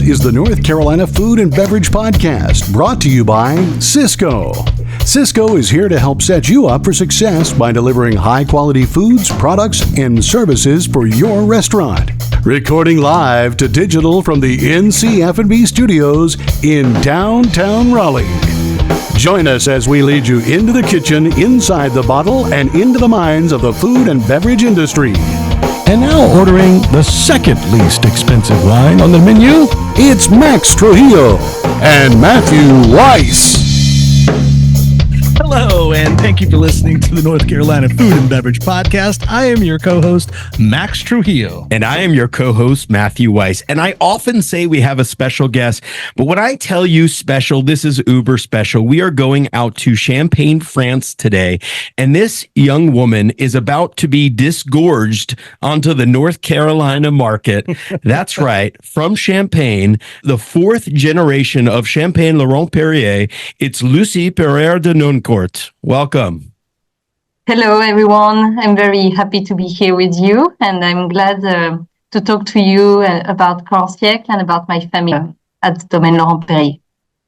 is the North Carolina Food and Beverage Podcast, brought to you by Sysco. Sysco is here to help set you up for success by delivering high-quality foods, products, and services for your restaurant. Recording live to digital from the NCF&B studios in downtown Raleigh. Join us as we lead you into the kitchen, inside the bottle, and into the minds of the food and beverage industry. And now ordering the second least expensive wine on the menu, it's Max Trujillo and Matthew Weiss. Hello, and thank you for listening to the North Carolina Food and Beverage Podcast. I am your co-host, Max Trujillo. And I am your co-host, Matthew Weiss. And I often say we have a special guest, but when I tell you special, this is uber special. We are going out to Champagne, France today, and this young woman is about to be disgorged onto the North Carolina market. That's right, from Champagne, the fourth generation of Champagne Laurent Perrier. It's Lucie Pereyre de Noncourt. Welcome. Hello, everyone. I'm very happy to be here with you, and I'm glad to talk to you about Grand Siècle and about my family at Domaine Laurent Perrier.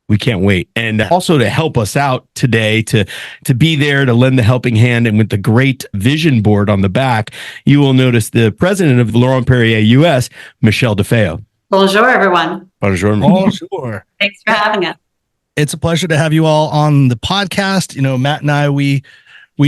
We can't wait. And also to help us out today, to be there, to lend the helping hand, and with the great vision board on the back, you will notice the president of Laurent Perrier US, Michelle DeFeo. Bonjour, everyone. Bonjour. Bonjour. Thanks for having us. It's a pleasure to have you all on the podcast. You know, Matt and I, we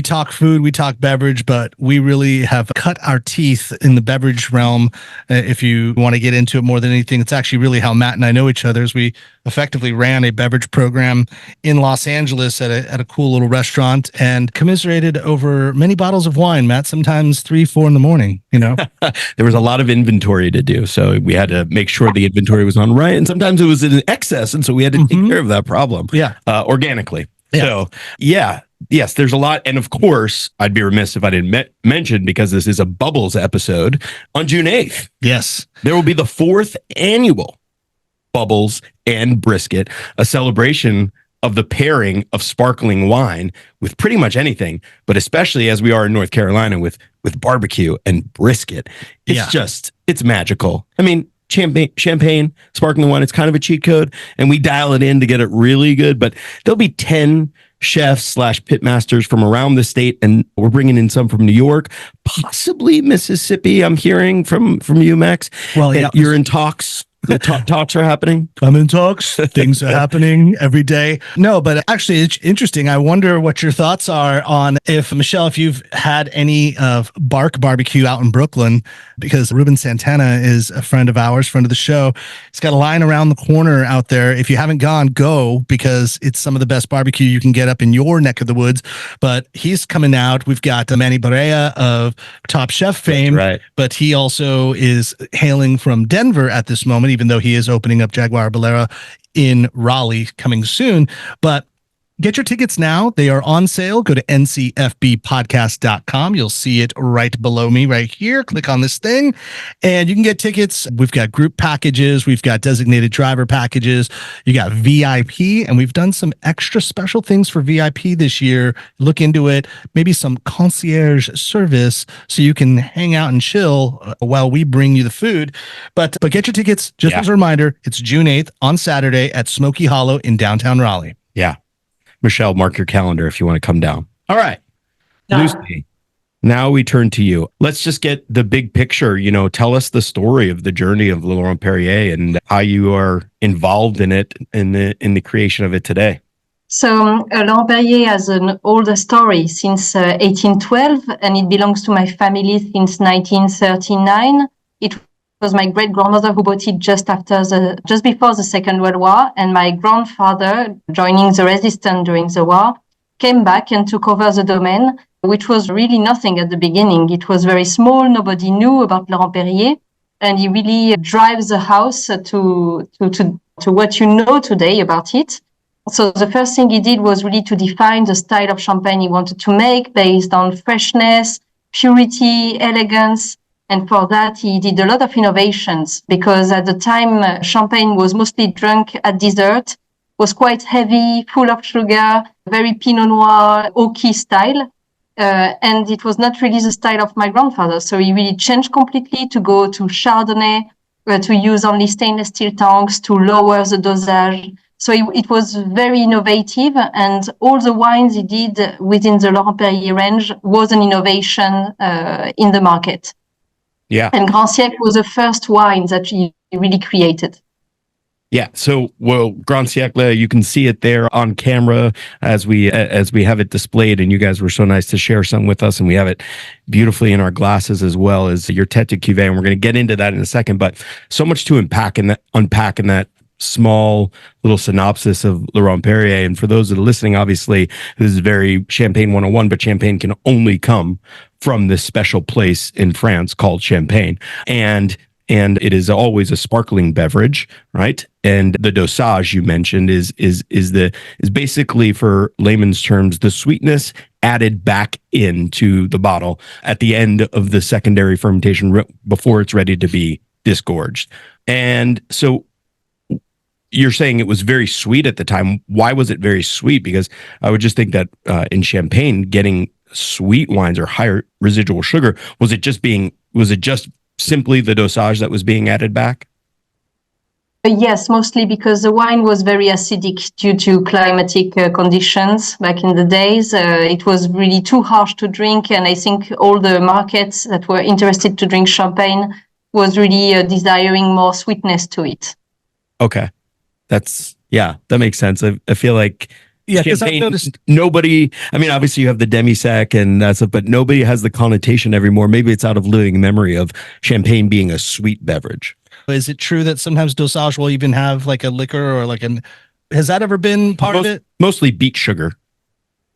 talk food, we talk beverage, but we really have cut our teeth in the beverage realm. If you want to get into it more than anything, it's actually really how Matt and I know each other. As we effectively ran a beverage program in Los Angeles at a cool little restaurant and commiserated over many bottles of wine, Matt, sometimes 3, 4 in the morning, you know. There was a lot of inventory to do, so we had to make sure the inventory was on right, and sometimes it was in excess, and so we had to take care of that problem organically. Yeah. So, yes, there's a lot. And of course, I'd be remiss if I didn't mention, because this is a Bubbles episode, on June 8th. Yes. There will be the 4th annual Bubbles and Brisket, a celebration of the pairing of sparkling wine with pretty much anything, but especially as we are in North Carolina with barbecue and brisket. It's magical. I mean, champagne, sparkling wine, it's kind of a cheat code, and we dial it in to get it really good. But there'll be 10 chefs / pitmasters from around the state, and we're bringing in some from New York, possibly Mississippi. I'm hearing from you, Max. Well, yeah, you're in talks. The talks are happening. I'm in talks. Things are happening every day. No, but actually, it's interesting. I wonder what your thoughts are on if you've had any of Bark Barbecue out in Brooklyn, because Ruben Santana is a friend of ours, friend of the show. He's got a line around the corner out there. If you haven't gone, go, because it's some of the best barbecue you can get up in your neck of the woods. But he's coming out. We've got Manny Barea of Top Chef fame, right? But he also is hailing from Denver at this moment, even though he is opening up Jaguar Bolera in Raleigh coming soon. But get your tickets now. They are on sale. Go to ncfbpodcast.com. You'll see it right below me right here. Click on this thing and you can get tickets. We've got group packages. We've got designated driver packages. You got VIP, and we've done some extra special things for VIP this year. Look into it. Maybe some concierge service so you can hang out and chill while we bring you the food. But get your tickets. Just as a reminder, it's June 8th on Saturday at Smoky Hollow in downtown Raleigh. Yeah. Michelle, mark your calendar if you want to come down. All right. Lucie, now we turn to you. Let's just get the big picture. You know, tell us the story of the journey of Laurent Perrier and how you are involved in it, in the creation of it today. So Laurent Perrier has an older story since 1812, and it belongs to my family since 1939. It was my great-grandmother who bought it just before the Second World War, and my grandfather, joining the resistance during the war, came back and took over the domain, which was really nothing at the beginning. It was very small. Nobody knew about Laurent Perrier, and he really drives the house to what you know today about it. So the first thing he did was really to define the style of champagne he wanted to make based on freshness, purity, elegance. And for that, he did a lot of innovations, because at the time, champagne was mostly drunk at dessert, was quite heavy, full of sugar, very Pinot Noir, oaky style. And it was not really the style of my grandfather. So he really changed completely to go to Chardonnay, to use only stainless steel tanks, to lower the dosage. So it was very innovative, and all the wines he did within the Laurent Perrier range was an innovation in the market. Yeah. And Grand Siècle was the first wine that he really created. Yeah. So, well, Grand Siècle, you can see it there on camera as we have it displayed, and you guys were so nice to share some with us, and we have it beautifully in our glasses as well as your Tête de Cuvée, and we're going to get into that in a second. But so much to unpack in that small little synopsis of Laurent Perrier. And for those that are listening, obviously, this is very Champagne 101, but Champagne can only come from this special place in France called Champagne. And it is always a sparkling beverage, right? And the dosage you mentioned is basically, for layman's terms, the sweetness added back into the bottle at the end of the secondary fermentation before it's ready to be disgorged. And so you're saying it was very sweet at the time. Why was it very sweet? Because I would just think that in Champagne, getting sweet wines or higher residual sugar, was it just simply the dosage that was being added back? Yes, mostly because the wine was very acidic due to climatic conditions back in the days. It was really too harsh to drink, and I think all the markets that were interested to drink champagne was really desiring more sweetness to it. Okay. That makes sense. I feel like because I've noticed nobody, I mean, obviously you have the demi-sec and that's it, but nobody has the connotation anymore. Maybe it's out of living memory of champagne being a sweet beverage. Is it true that sometimes dosage will even have like a liquor or has that ever been part of it? Mostly beet sugar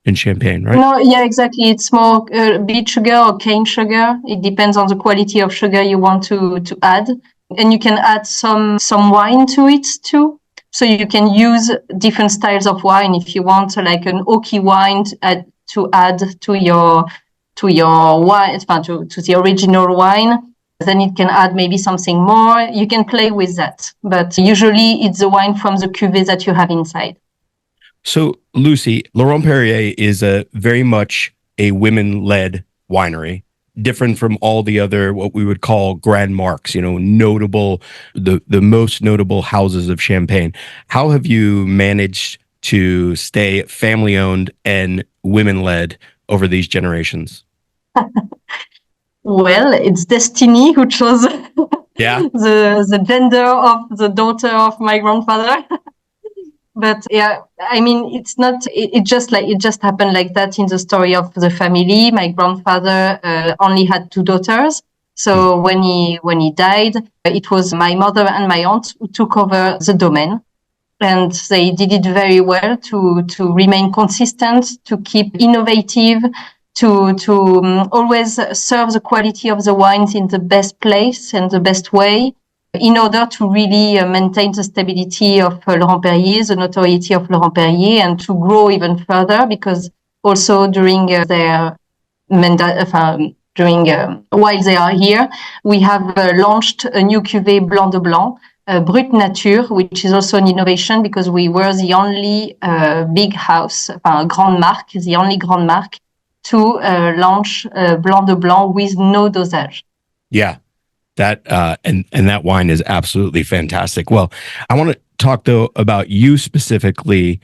in champagne, right? No, yeah, exactly. It's more beet sugar or cane sugar. It depends on the quality of sugar you want to add. And you can add some wine to it too. So you can use different styles of wine if you want, like an oaky wine to add to your wine, to the original wine. Then it can add maybe something more. You can play with that, but usually it's the wine from the cuvée that you have inside. So, Lucie, Laurent Perrier is very much a women-led winery, different from all the other, what we would call grand marques, notable, the most notable houses of Champagne. How have you managed to stay family-owned and women-led over these generations? Well, it's destiny who chose the gender of the daughter of my grandfather. But yeah, I mean, it's not. It just happened like that in the story of the family. My grandfather only had 2 daughters, so when he died, it was my mother and my aunt who took over the domain, and they did it very well to remain consistent, to keep innovative, to always serve the quality of the wines in the best place and the best way, in order to really maintain the stability of Laurent Perrier, the notoriety of Laurent Perrier, and to grow even further, because also during while they are here, we have launched a new cuvée Blanc de Blanc, Brut Nature, which is also an innovation because we were the only big house, Grand Marque, the only Grand Marque to launch Blanc de Blanc with no dosage. Yeah. That and that wine is absolutely fantastic. Well, I want to talk though about you specifically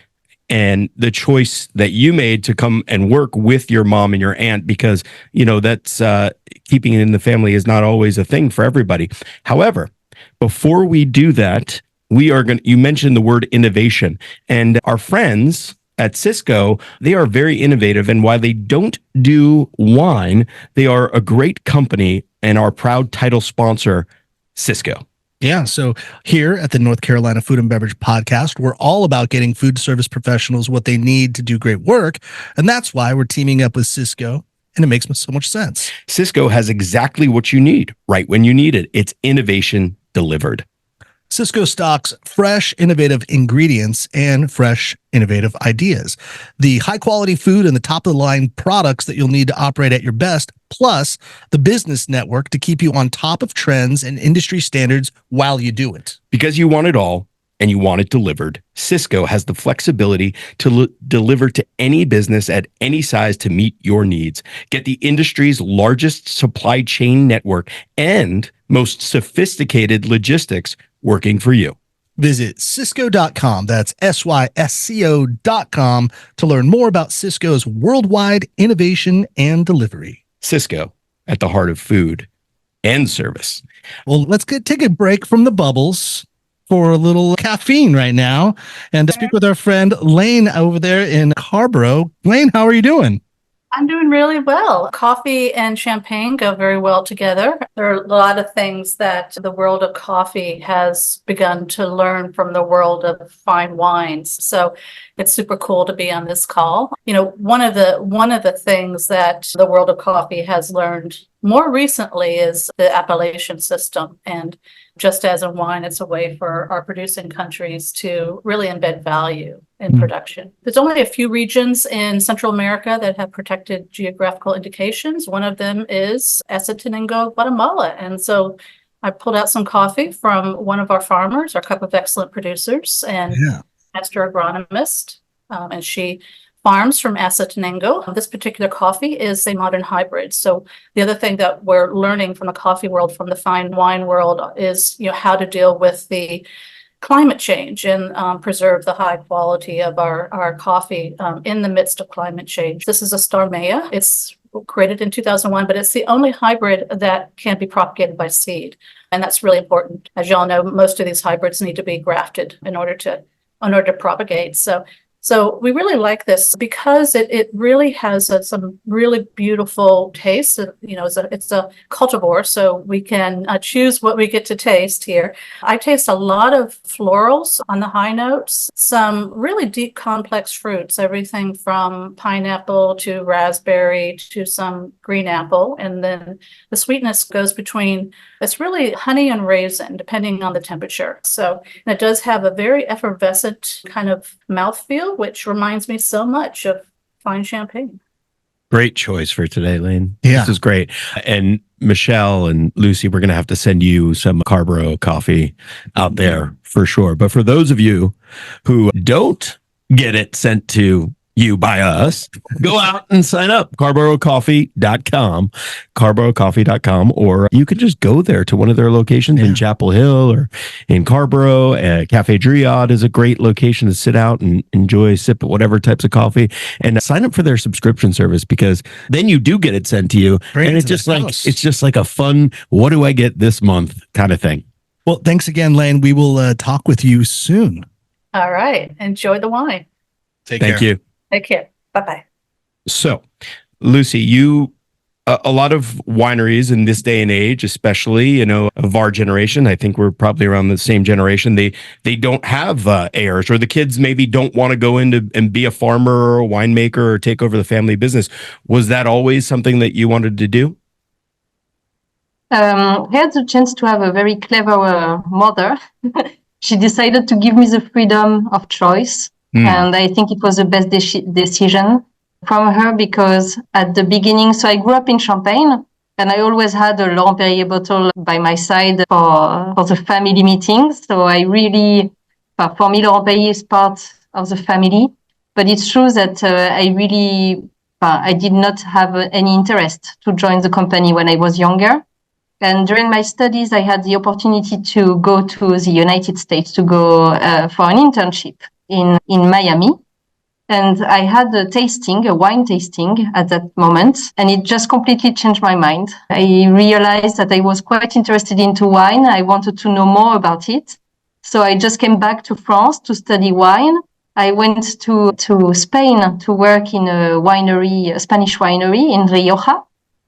and the choice that you made to come and work with your mom and your aunt, because that's keeping it in the family is not always a thing for everybody. However, before we do that, you mentioned the word innovation, and our friends at Cisco, they are very innovative. And while they don't do wine, they are a great company and our proud title sponsor, Cisco. Yeah. So here at the North Carolina Food and Beverage Podcast, we're all about getting food service professionals what they need to do great work. And that's why we're teaming up with Cisco. And it makes so much sense. Cisco has exactly what you need right when you need it. It's innovation delivered. Cisco stocks fresh, innovative ingredients and fresh, innovative ideas. The high-quality food and the top-of-the-line products that you'll need to operate at your best, plus the business network to keep you on top of trends and industry standards while you do it. Because you want it all and you want it delivered, Cisco has the flexibility to deliver to any business at any size to meet your needs. Get the industry's largest supply chain network and, most sophisticated logistics working for you. Visit Sysco.com. That's SYSCO.com to learn more about Sysco's worldwide innovation and delivery. Sysco, at the heart of food and service. Well, let's take a break from the bubbles for a little caffeine right now and speak with our friend Lane over there in Carrboro. Lane, how are you doing? I'm doing really well. Coffee and champagne go very well together. There are a lot of things that the world of coffee has begun to learn from the world of fine wines. So it's super cool to be on this call. You know, one of the things that the world of coffee has learned more recently is the appellation system. And just as in wine, it's a way for our producing countries to really embed value in production. There's only a few regions in Central America that have protected geographical indications. One of them is Quetzaltenango, Guatemala. And so I pulled out some coffee from one of our farmers, our Cup of Excellent Producers, and master agronomist, and she farms from Quetzaltenango. This particular coffee is a modern hybrid. So the other thing that we're learning from the coffee world, from the fine wine world, is how to deal with the climate change and preserve the high quality of our coffee in the midst of climate change. This is a Starmea. It's created in 2001, but it's the only hybrid that can be propagated by seed. And that's really important. As you all know, most of these hybrids need to be grafted in order to propagate. So we really like this because it really has some really beautiful taste. It's a cultivar, so we can choose what we get to taste here. I taste a lot of florals on the high notes, some really deep, complex fruits, everything from pineapple to raspberry to some green apple. And then the sweetness goes between, it's really honey and raisin, depending on the temperature. So it does have a very effervescent kind of mouthfeel, which reminds me so much of fine champagne. Great choice for today, Lane. Yeah. This is great. And Michelle and Lucy, we're going to have to send you some Carrboro coffee out there for sure. But for those of you who don't get it sent to you by us, go out and sign up. CarrboroCoffee.com, CarrboroCoffee.com, or you can just go there to one of their locations in Chapel Hill or in Carrboro. Cafe Driad is a great location to sit out and enjoy, sip whatever types of coffee, and sign up for their subscription service, because then you do get it sent to you. And it's just like a fun, what do I get this month kind of thing. Well, thanks again, Lane. We will talk with you soon. All right. Enjoy the wine. Thank you. Take care. Bye-bye. So, Lucy, a lot of wineries in this day and age, especially, of our generation, I think we're probably around the same generation, they don't have heirs, or the kids maybe don't want to go into and be a farmer or a winemaker or take over the family business. Was that always something that you wanted to do? I had the chance to have a very clever mother. She decided to give me the freedom of choice. And I think it was the best decision from her, because at the beginning, so I grew up in Champagne, and I always had a Laurent Perrier bottle by my side for the family meetings. So I really, for me, Laurent Perrier is part of the family. But it's true that I did not have any interest to join the company when I was younger. And during my studies, I had the opportunity to go to the United States to go for an internship in Miami. And I had a wine tasting at that moment, and it just completely changed my mind. I realized that I was quite interested into wine. I wanted to know more about it. So I just came back to France to study wine. I went to Spain to work in a Spanish winery in Rioja.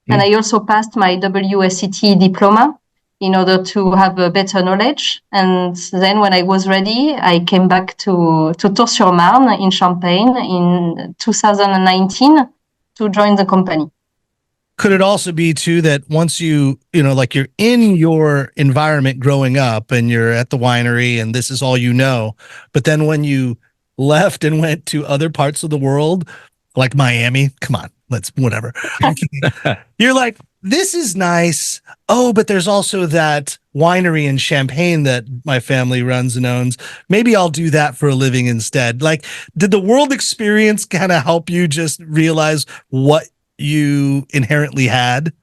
And I also passed my WSET diploma in order to have a better knowledge. And then when I was ready, I came back to Tours-sur-Marne in Champagne in 2019 to join the company. Could it also be too that once you're in your environment growing up and you're at the winery and this is all you know, but then when you left and went to other parts of the world, like Miami, come on, whatever. You're like, this is nice. Oh, but there's also that winery in Champagne that my family runs and owns. Maybe I'll do that for a living instead. Like, did the world experience kind of help you just realize what you inherently had?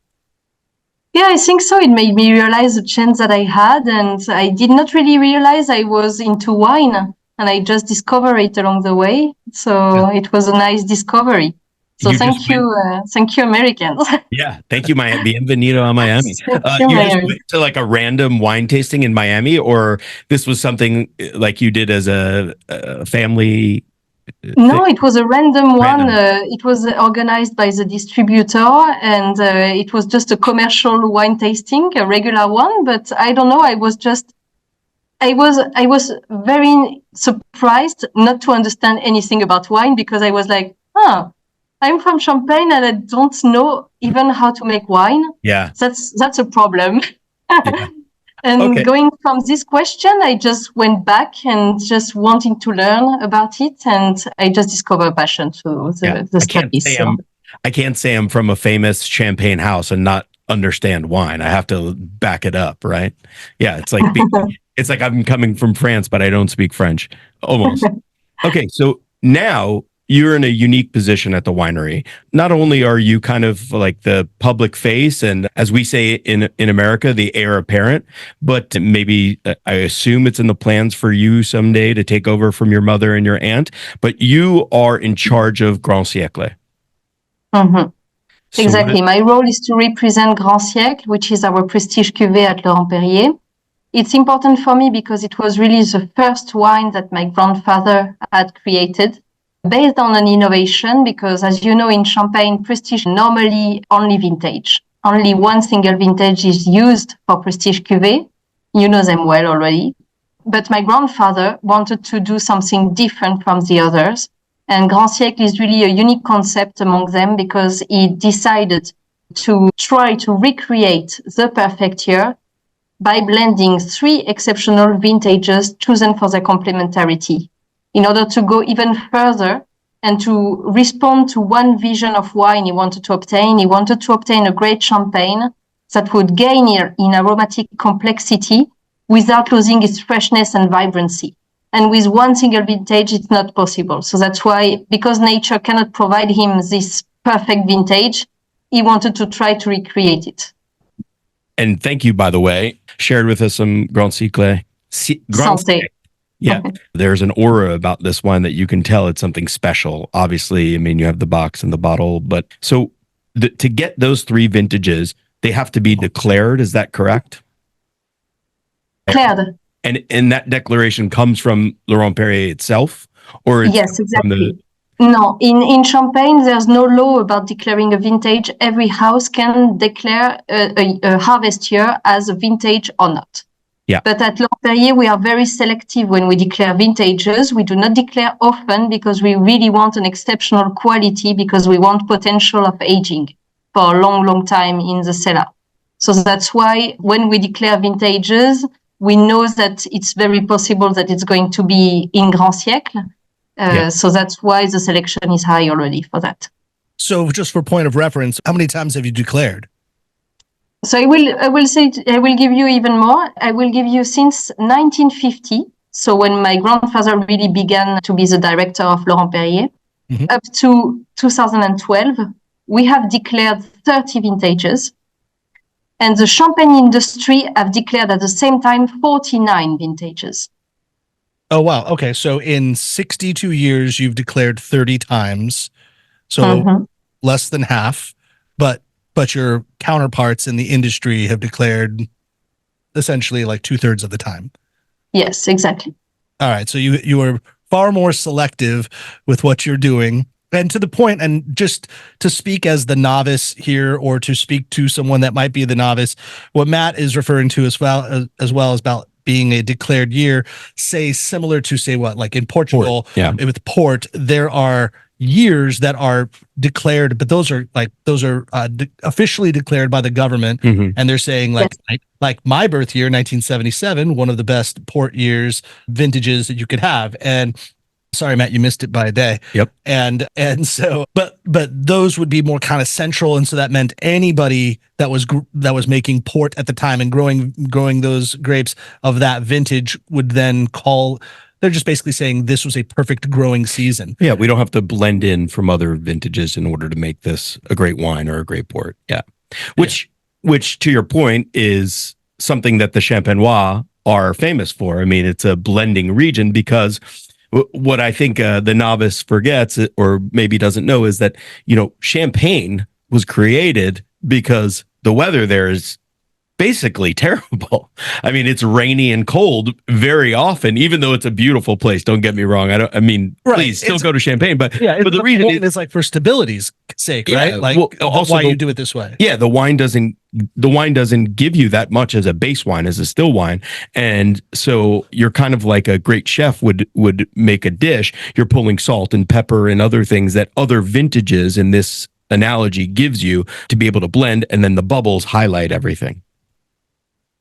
Yeah, I think so. It made me realize the chance that I had, and I did not really realize I was into wine, and I just discovered it along the way. So it was a nice discovery. So thank you, Americans. Yeah, thank you, Miami. Bienvenido a Miami. Thank you, You just Miami. went to like a random wine tasting in Miami, or this was something like you did as a family No, thing? it was a random one. Random. It was organized by the distributor, and it was just a commercial wine tasting, a regular one. But I don't know. I was very surprised not to understand anything about wine, because I was like, I'm from Champagne and I don't know even how to make wine. Yeah. That's a problem. Yeah. And Okay. going from this question, I just went back and just wanting to learn about it, and I just discovered a passion to the study. I can't say I'm from a famous champagne house and not understand wine. I have to back it up, right? Yeah, it's like I'm coming from France, but I don't speak French. Almost. Okay, so now you're in a unique position at the winery. Not only are you kind of like the public face, and as we say in America, the heir apparent, but maybe I assume it's in the plans for you someday to take over from your mother and your aunt, but you are in charge of Grand Siècle. Mm-hmm. So Exactly. My role is to represent Grand Siècle, which is our prestige cuvée at Laurent Perrier. It's important for me because it was really the first wine that my grandfather had created, based on an innovation, because as you know, in Champagne, prestige normally only vintage. Only one single vintage is used for prestige cuvée. You know them well already. But my grandfather wanted to do something different from the others. And Grand Siècle is really a unique concept among them, because he decided to try to recreate the perfect year by blending 3 exceptional vintages chosen for their complementarity, in order to go even further and to respond to one vision of wine he wanted to obtain. He wanted to obtain a great champagne that would gain in aromatic complexity without losing its freshness and vibrancy. And with one single vintage, it's not possible. So that's why, because nature cannot provide him this perfect vintage, he wanted to try to recreate it. And thank you, by the way, shared with us some Grand Siècle. Santé. Yeah, there's an aura about this wine that you can tell it's something special. Obviously, I mean, you have the box and the bottle, but so to get those 3 vintages, they have to be declared. Is that correct? Declared. And that declaration comes from Laurent Perrier itself, or it's Yes, exactly. from No, in Champagne, there's no law about declaring a vintage. Every house can declare a harvest year as a vintage or not. Yeah. But at Laurent Perrier, we are very selective when we declare vintages. We do not declare often, because we really want an exceptional quality, because we want potential of aging for a long, long time in the cellar. So that's why when we declare vintages, we know that it's very possible that it's going to be in Grand Siècle. So that's why the selection is high already for that. So just for point of reference, how many times have you declared? So I will give you even more. I will give you since 1950. So when my grandfather really began to be the director of Laurent Perrier, up to 2012, we have declared 30 vintages. And the champagne industry have declared at the same time 49 vintages. Oh, wow. Okay. So in 62 years, you've declared 30 times. So less than half. But your counterparts in the industry have declared essentially like 2/3 of the time. Yes, exactly. All right. So you are far more selective with what you're doing. And to the point, and just to speak as the novice here, or to speak to someone that might be the novice, what Matt is referring to as well is about being a declared year, say similar to say what, like in Portugal, with port, there are years that are declared, but those are officially declared by the government, and they're saying like my birth year, 1977, one of the best port years vintages that you could have, and sorry, Matt, you missed it by a day. Yep. And so, but those would be more kind of central, and so that meant anybody that was making port at the time and growing those grapes of that vintage would then call. They're just basically saying this was a perfect growing season. Yeah, we don't have to blend in from other vintages in order to make this a great wine or a great port. Yeah, which which to your point is something that the Champenois are famous for. I mean, it's a blending region because what I think the novice forgets or maybe doesn't know is that, Champagne was created because the weather there is basically terrible. I mean, it's rainy and cold very often, even though it's a beautiful place. Don't get me wrong. Please still go to Champagne, but the reason is like for stability's sake, right? Like also why you do it this way. Yeah, the wine doesn't give you that much as a base wine, as a still wine, and so you're kind of like a great chef would make a dish. You're pulling salt and pepper and other things that other vintages in this analogy gives you to be able to blend, and then the bubbles highlight everything.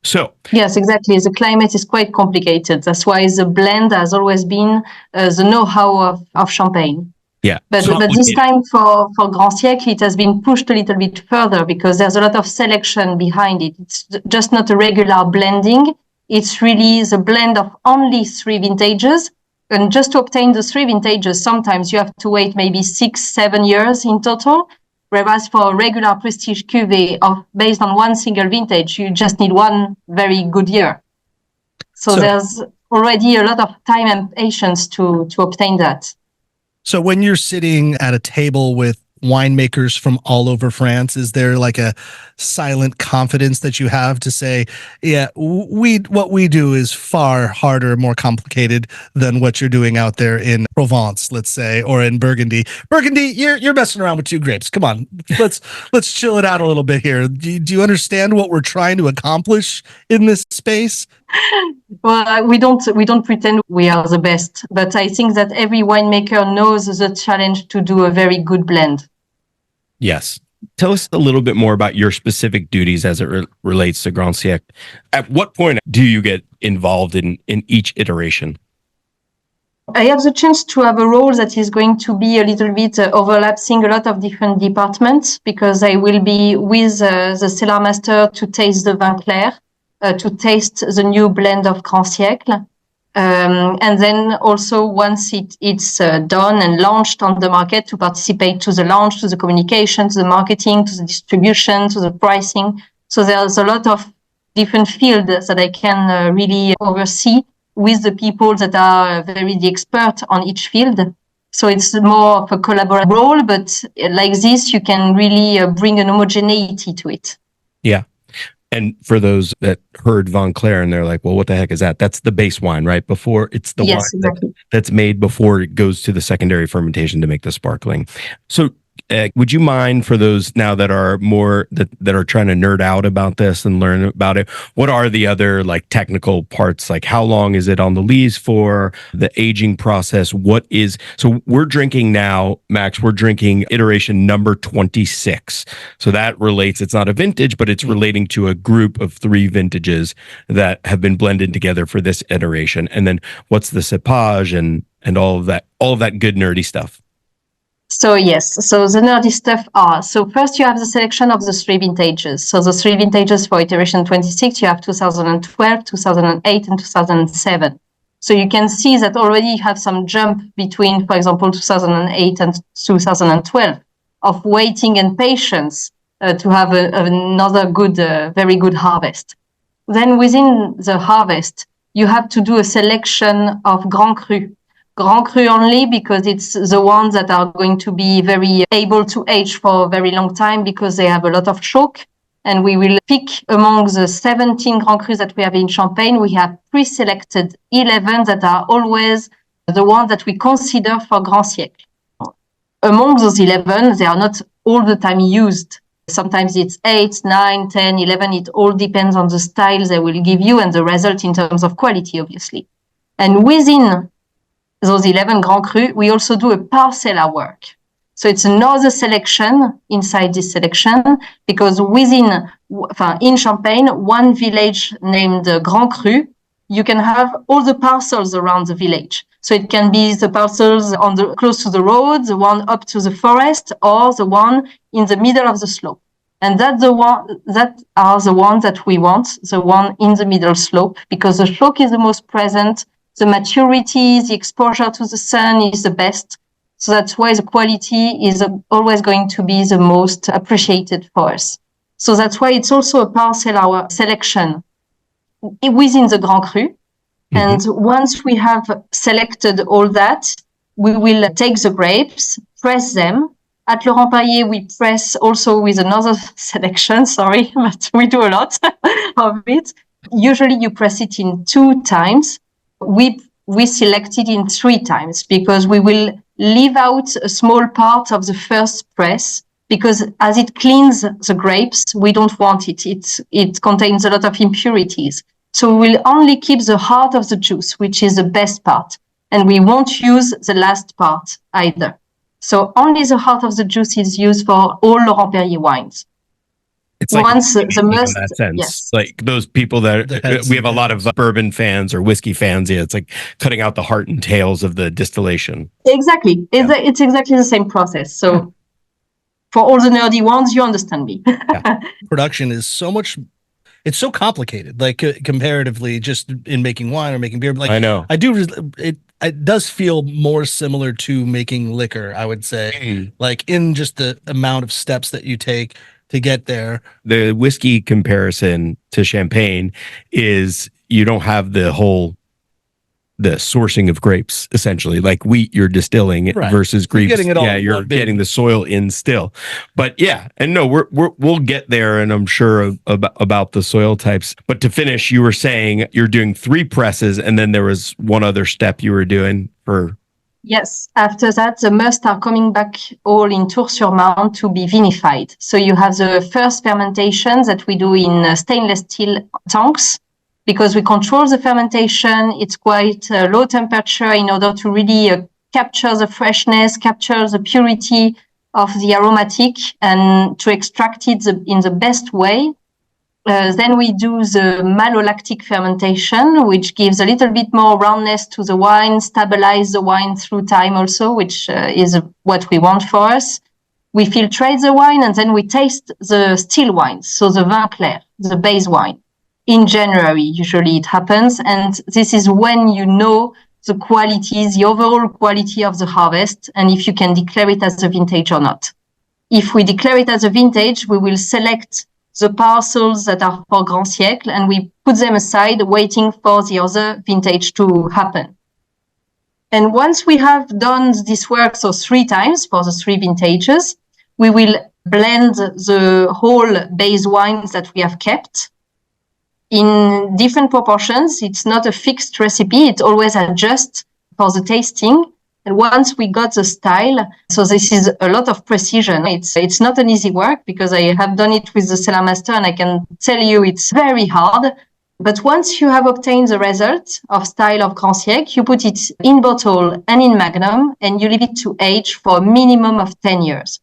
So yes, exactly. The climate is quite complicated. That's why the blend has always been the know-how of Champagne. Yeah, but this time for Grand Siècle, it has been pushed a little bit further because there's a lot of selection behind it. It's just not a regular blending. It's really the blend of only 3 vintages. And just to obtain the 3 vintages, sometimes you have to wait maybe 6-7 years in total. Whereas for a regular prestige cuvée based on one single vintage, you just need one very good year. So there's already a lot of time and patience to obtain that. So when you're sitting at a table with winemakers from all over France, is there like a silent confidence that you have to say, yeah, what we do is far harder, more complicated than what you're doing out there in Provence, let's say, or in Burgundy? Burgundy, you're messing around with 2 grapes. Come on, let's chill it out a little bit here. Do you understand what we're trying to accomplish in this space? Well, we don't pretend we are the best, but I think that every winemaker knows the challenge to do a very good blend. Yes. Tell us a little bit more about your specific duties as it relates to Grand Siècle. At what point do you get involved in each iteration? I have the chance to have a role that is going to be a little bit overlapping a lot of different departments because I will be with the cellar master to taste the vin clair, to taste the new blend of Grand Siècle. And then also once it's done and launched on the market, to participate to the launch, to the communication, to the marketing, to the distribution, to the pricing. So there's a lot of different fields that I can really oversee with the people that are very the expert on each field. So it's more of a collaborative role, but like this, you can really bring an homogeneity to it. Yeah. And for those that heard Vin Clair and they're like, well, what the heck is that? That's the base wine, right? Before it's the wine exactly. That's made before it goes to the secondary fermentation to make the sparkling. So would you mind, for those now that are more that are trying to nerd out about this and learn about it, what are the other like technical parts? Like how long is it on the lees for, the aging process? So we're drinking now, Max, we're drinking iteration number 26. So that relates, it's not a vintage, but it's relating to a group of 3 vintages that have been blended together for this iteration. And then what's the cepage and all of that good nerdy stuff? So yes, so the nerdy stuff are, so first you have the selection of the 3 vintages. So the 3 vintages for iteration 26, you have 2012, 2008, and 2007. So you can see that already you have some jump between, for example, 2008 and 2012 of waiting and patience to have another good, very good harvest. Then within the harvest, you have to do a selection of Grand Cru. Grand Cru only because it's the ones that are going to be very able to age for a very long time because they have a lot of choke. And we will pick among the 17 Grand Crus that we have in Champagne, we have pre-selected 11 that are always the ones that we consider for Grand Siècle. Among those 11, they are not all the time used. Sometimes it's 8, 9, 10, 11. It all depends on the style they will give you and the result in terms of quality, obviously. And within those 11 Grand Cru, we also do a parcellar work. So it's another selection inside this selection because in Champagne, one village named Grand Cru, you can have all the parcels around the village. So it can be the parcels close to the road, the one up to the forest, or the one in the middle of the slope. And that are the ones that we want, the one in the middle slope, because the slope is the most present. The maturity, the exposure to the sun is the best. So that's why the quality is always going to be the most appreciated for us. So that's why it's also a parcel our selection within the Grand Cru. And once we have selected all that, we will take the grapes, press them. At Laurent Perrier, we press also with another selection, sorry, but we do a lot of it. Usually you press it in 2 times. We select it in 3 times because we will leave out a small part of the first press because as it cleans the grapes, we don't want it. It contains a lot of impurities. So we'll only keep the heart of the juice, which is the best part. And we won't use the last part either. So only the heart of the juice is used for all Laurent Perrier wines. It's like once the most, in that sense, yes. like those people that we have a lot of bourbon fans or whiskey fans. Yeah, it's like cutting out the heart and tails of the distillation. Exactly. It's exactly the same process. So for all the nerdy ones, you understand me. Production is so much. It's so complicated, like comparatively, just in making wine or making beer. Like I know, it does feel more similar to making liquor, I would say, like in just the amount of steps that you take to get there. The whiskey comparison to champagne is you don't have the sourcing of grapes, essentially, like wheat you're distilling versus grapes. You're getting it all. Yeah, you're getting the soil in still. But yeah, and no, we'll get there, and I'm sure about the soil types. But to finish, you were saying you're doing 3 presses, and then there was one other step you were doing for. Yes. After that, the musts are coming back all in Tours-sur-Marne to be vinified. So you have the first fermentation that we do in stainless steel tanks. Because we control the fermentation, it's quite low temperature in order to really capture the freshness, capture the purity of the aromatic and to extract it in the best way. Then we do the malolactic fermentation, which gives a little bit more roundness to the wine, stabilize the wine through time also, which is what we want for us. We filtrate the wine and then we taste the still wines, so the vin clair, the base wine. In January, usually it happens. And this is when you know the quality, the overall quality of the harvest, and if you can declare it as a vintage or not. If we declare it as a vintage, we will select the parcels that are for Grand Siècle, and we put them aside, waiting for the other vintage to happen. And once we have done this work, so 3 times for the 3 vintages, we will blend the whole base wines that we have kept in different proportions. It's not a fixed recipe. It always adjusts for the tasting. And once we got the style, so this is a lot of precision. It's not an easy work because I have done it with the cellar master and I can tell you it's very hard. But once you have obtained the result of style of Grand Siècle, you put it in bottle and in magnum and you leave it to age for a minimum of 10 years.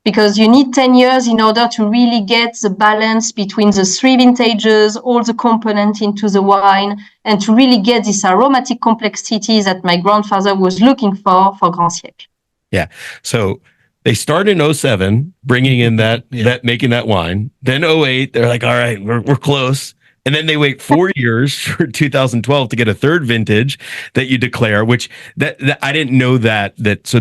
Because you need 10 years in order to really get the balance between the 3 vintages, all the components into the wine, and to really get this aromatic complexity that my grandfather was looking for Grand Siècle. Yeah. So they start in 07, bringing in that making that wine. Then 08, they're like, all right, we're close. And then they wait 4 years for 2012 to get a 3rd vintage that you declare, which that I didn't know that so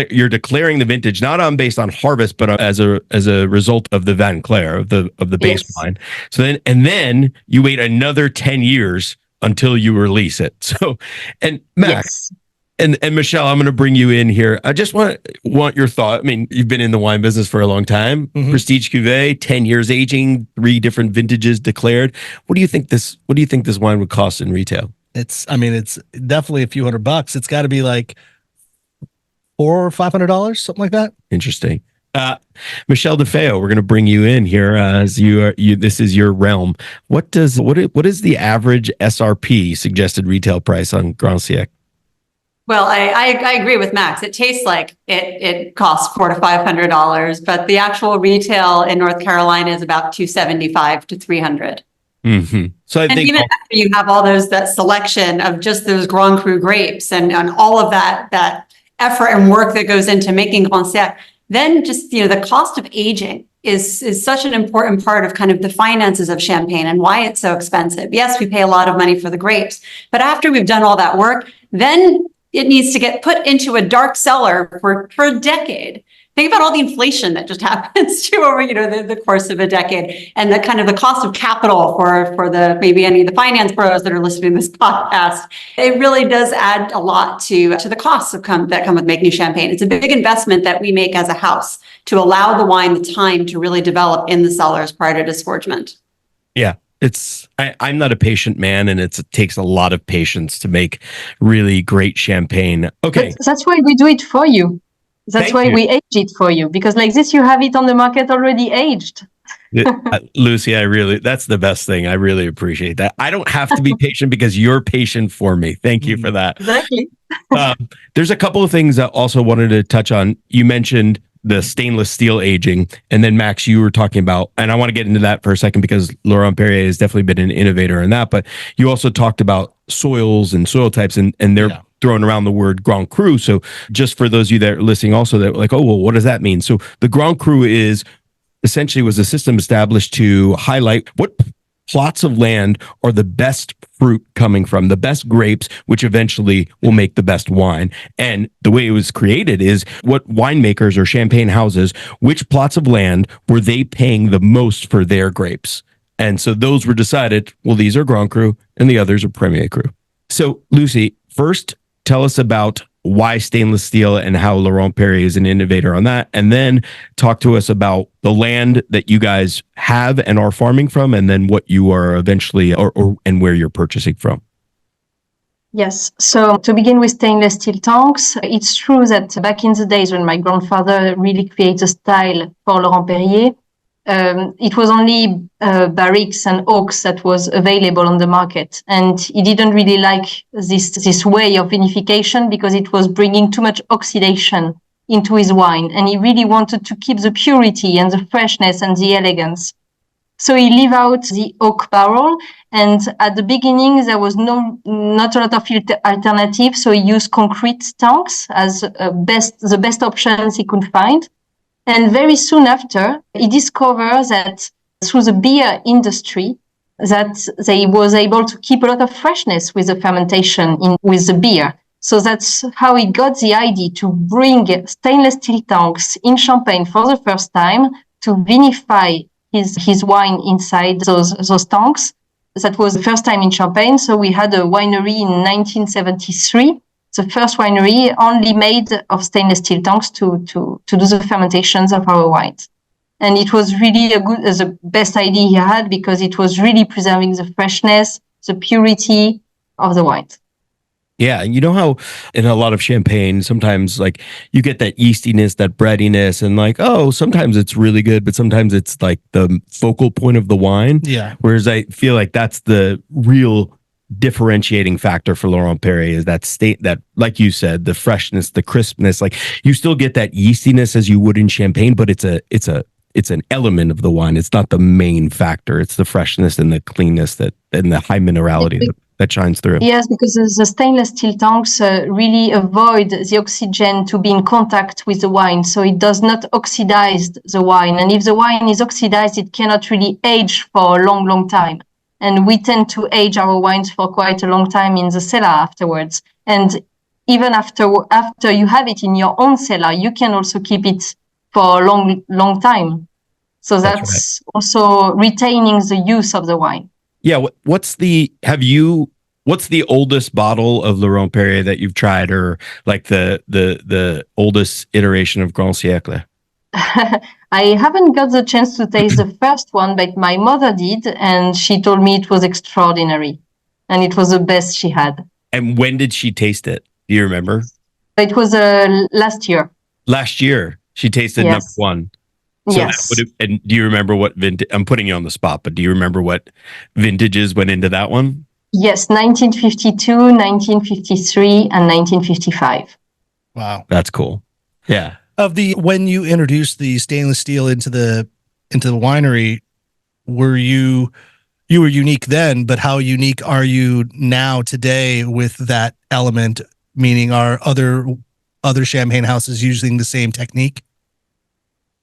you're declaring the vintage not based on harvest, but as a result of the Vin Clair of the base wine. So then you wait another 10 years until you release it. So and Max. And Michelle, I'm going to bring you in here. I just want your thought. I mean, you've been in the wine business for a long time. Prestige Cuvée, 10 years aging, 3 different vintages declared. What do you think this wine would cost in retail? It's definitely a few $100. It's got to be like $400 or $500, something like that. Interesting. Michelle DeFeo, we're going to bring you in here as this is your realm. What is the average SRP, suggested retail price, on Grand Siècle? Well, I agree with Max. It tastes like it costs $400 to $500, but the actual retail in North Carolina is about $275 to $300. So I think even after you have all that selection of just those Grand Cru grapes and all of that effort and work that goes into making Grand Siècle, then just the cost of aging is such an important part of kind of the finances of champagne and why it's so expensive. Yes, we pay a lot of money for the grapes, but after we've done all that work, then it needs to get put into a dark cellar for a decade think about all the inflation that just happens too over, the course of a decade, and the kind of the cost of capital for the maybe any of the finance pros that are listening to this podcast. It really does add a lot to the costs that come with making champagne. It's a big investment that we make as a house to allow the wine the time to really develop in the cellars prior to disgorgement. Yeah. I'm not a patient man, and it takes a lot of patience to make really great champagne. Okay. But that's why we do it for you. That's why we age it for you, because like this, you have it on the market already aged. Lucie, that's the best thing. I really appreciate that. I don't have to be patient because you're patient for me. Thank you for that. Exactly. There's a couple of things that also wanted to touch on. You mentioned the stainless steel aging, and then Max, you were talking about, and I want to get into that for a second because Laurent Perrier has definitely been an innovator in that, but you also talked about soils and soil types, and they're throwing around the word Grand Cru. So just for those of you that are listening also, that like, oh, well, what does that mean? So the Grand Cru was a system established to highlight what plots of land are the best fruit coming from, the best grapes, which eventually will make the best wine. And the way it was created is what winemakers or champagne houses, which plots of land were they paying the most for their grapes? And so those were decided, well, these are Grand Cru and the others are Premier Cru. So Lucie, first tell us about why stainless steel and how Laurent Perrier is an innovator on that. And then talk to us about the land that you guys have and are farming from, and then what you are eventually and where you're purchasing from. Yes. So to begin with stainless steel tanks, it's true that back in the days when my grandfather really created a style for Laurent Perrier, it was only barriques and oaks that was available on the market. And he didn't really like this way of vinification because it was bringing too much oxidation into his wine. And he really wanted to keep the purity and the freshness and the elegance. So he leave out the oak barrel. And at the beginning, there was not a lot of alternative. So he used concrete tanks as the best options he could find. And very soon after, he discovered that through the beer industry, that they was able to keep a lot of freshness with the fermentation with the beer. So that's how he got the idea to bring stainless steel tanks in Champagne for the first time to vinify his wine inside those tanks. That was the first time in Champagne. So we had a winery in 1973. The first winery only made of stainless steel tanks to do the fermentations of our wines. And it was really the best idea he had because it was really preserving the freshness, the purity of the wines. Yeah. And you know how in a lot of champagne, sometimes like you get that yeastiness, that breadiness, and like, oh, sometimes it's really good, but sometimes it's like the focal point of the wine. Yeah. Whereas I feel like that's the real differentiating factor for Laurent Perrier is that, like you said, the freshness, the crispness. Like you still get that yeastiness as you would in champagne, but it's an element of the wine. It's not the main factor. It's the freshness and the cleanness and the high minerality that shines through. Yes, because the stainless steel tanks really avoid the oxygen to be in contact with the wine, so it does not oxidize the wine. And if the wine is oxidized, it cannot really age for a long, long time. And we tend to age our wines for quite a long time in the cellar afterwards. And even after you have it in your own cellar, you can also keep it for a long, long time. So that's right. Also retaining the use of the wine. Yeah. What's the oldest bottle of Laurent Perrier that you've tried, or like the oldest iteration of Grand Siècle? I haven't got the chance to taste the first one, but my mother did, and she told me it was extraordinary, and it was the best she had. And when did she taste it? Do you remember? It was last year. Last year, she tasted number one. So yes. And do you remember what vintage? I'm putting you on the spot, but do you remember what vintages went into that one? Yes, 1952, 1953, and 1955. Wow, that's cool. Yeah. When you introduced the stainless steel into the winery, you were unique then, but how unique are you now today with that element? Meaning, are other champagne houses using the same technique?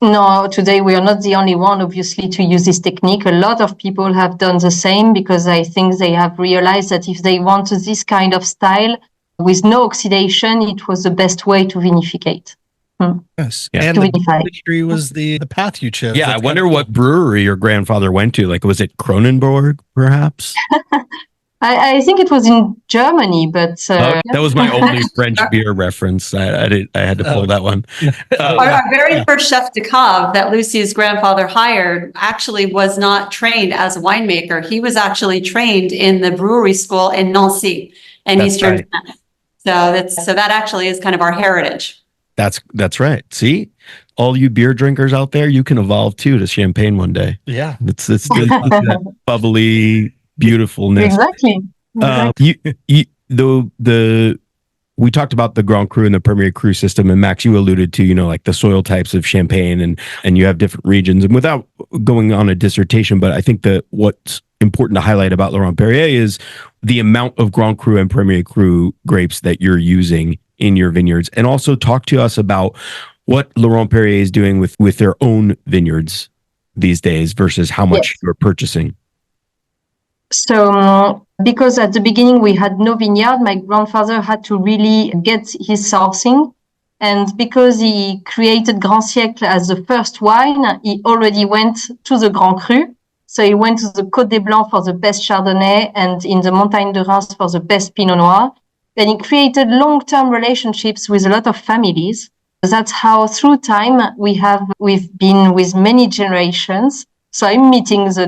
No, today we are not the only one, obviously, to use this technique. A lot of people have done the same because I think they have realized that if they want this kind of style with no oxidation, it was the best way to vinificate. Yes. Yeah. And To the unify. industry was the path you chose. Yeah, I That's wonder kind of what brewery your grandfather went to. Like, was it Kronenbourg, perhaps? I think it was in Germany, but That was my only French beer reference. I had to pull that one. Our very first chef de cave that Lucie's grandfather hired actually was not trained as a winemaker. He was actually trained in the brewery school in Nancy in That's Eastern right. France. So that actually is kind of our heritage. That's right. See, all you beer drinkers out there, you can evolve too to champagne one day. Yeah. It's that bubbly beautifulness. exactly. We talked about the Grand Cru and the Premier Cru system, and Max, you alluded to, like the soil types of champagne, and you have different regions. And without going on a dissertation, but I think that what's important to highlight about Laurent Perrier is the amount of Grand Cru and Premier Cru grapes that you're using in your vineyards, and also talk to us about what Laurent Perrier is doing with their own vineyards these days versus how much you're purchasing. So, because at the beginning we had no vineyard, my grandfather had to really get his sourcing. And because he created Grand Siècle as the first wine, he already went to the Grand Cru. So he went to the Côte des Blancs for the best Chardonnay and in the Montagne de Reims for the best Pinot Noir. Then he created long-term relationships with a lot of families. That's how through time we've been with many generations. So I'm meeting the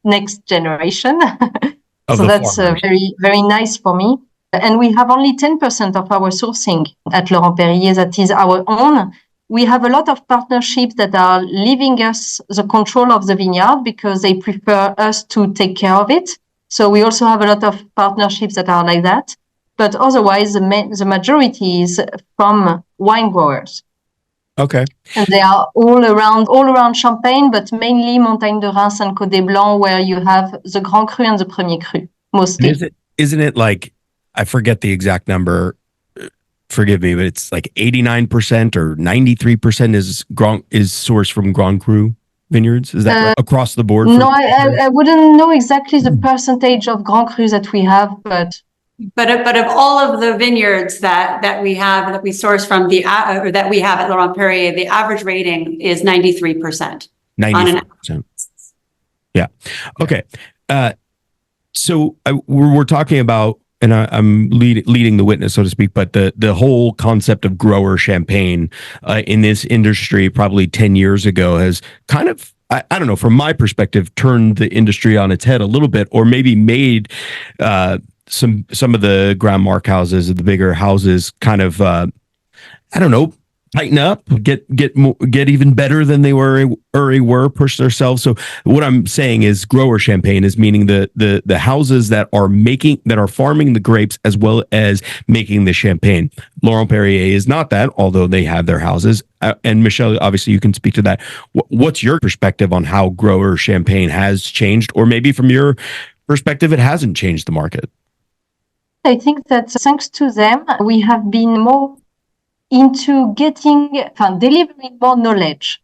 next generation. So that's very, very nice for me. And we have only 10% of our sourcing at Laurent Perrier that is our own. We have a lot of partnerships that are leaving us the control of the vineyard because they prefer us to take care of it. So we also have a lot of partnerships that are like that. But otherwise, the majority is from wine growers. Okay. And they are all around Champagne, but mainly Montagne de Reims and Côte des Blancs, where you have the Grand Cru and the Premier Cru, mostly. Isn't it like, I forget the exact number, forgive me, but it's like 89% or 93% is sourced from Grand Cru vineyards? Is that right? Across the board? No, I wouldn't know exactly the percentage of Grand Crus that we have, but of all of the vineyards that we have, that we source from or that we have at Laurent Perrier, the average rating is 93%. 93%. Yeah. Okay. So we're talking about, and I'm leading the witness, so to speak, but the whole concept of grower champagne in this industry probably 10 years ago has kind of, I don't know, from my perspective, turned the industry on its head a little bit, or maybe made some of the Grand Marque houses, the bigger houses, kind of tighten up, get even better than they were, push themselves. So what I'm saying is grower champagne is meaning the houses that are farming the grapes as well as making the champagne. Laurent Perrier is not that, although they have their houses. And Michelle, obviously you can speak to that. What's your perspective on how grower champagne has changed, or maybe from your perspective, it hasn't changed the market? I think that thanks to them, we have been more into delivering more knowledge.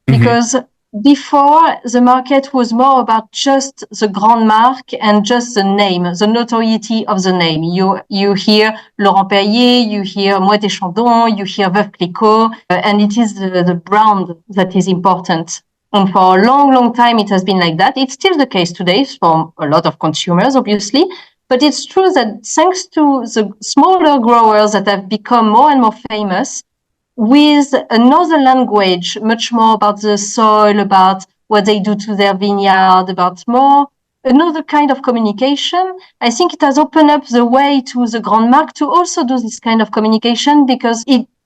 Because before, the market was more about just the Grand Marque and just the name, the notoriety of the name. You hear Laurent Perrier, you hear Moët et Chandon, you hear Veuve Clicquot, and it is the brand that is important. And for a long, long time, it has been like that. It's still the case today for a lot of consumers, obviously. But it's true that thanks to the smaller growers that have become more and more famous, with another language, much more about the soil, about what they do to their vineyard, about more another kind of communication, I think it has opened up the way to the Grand Marque to also do this kind of communication, because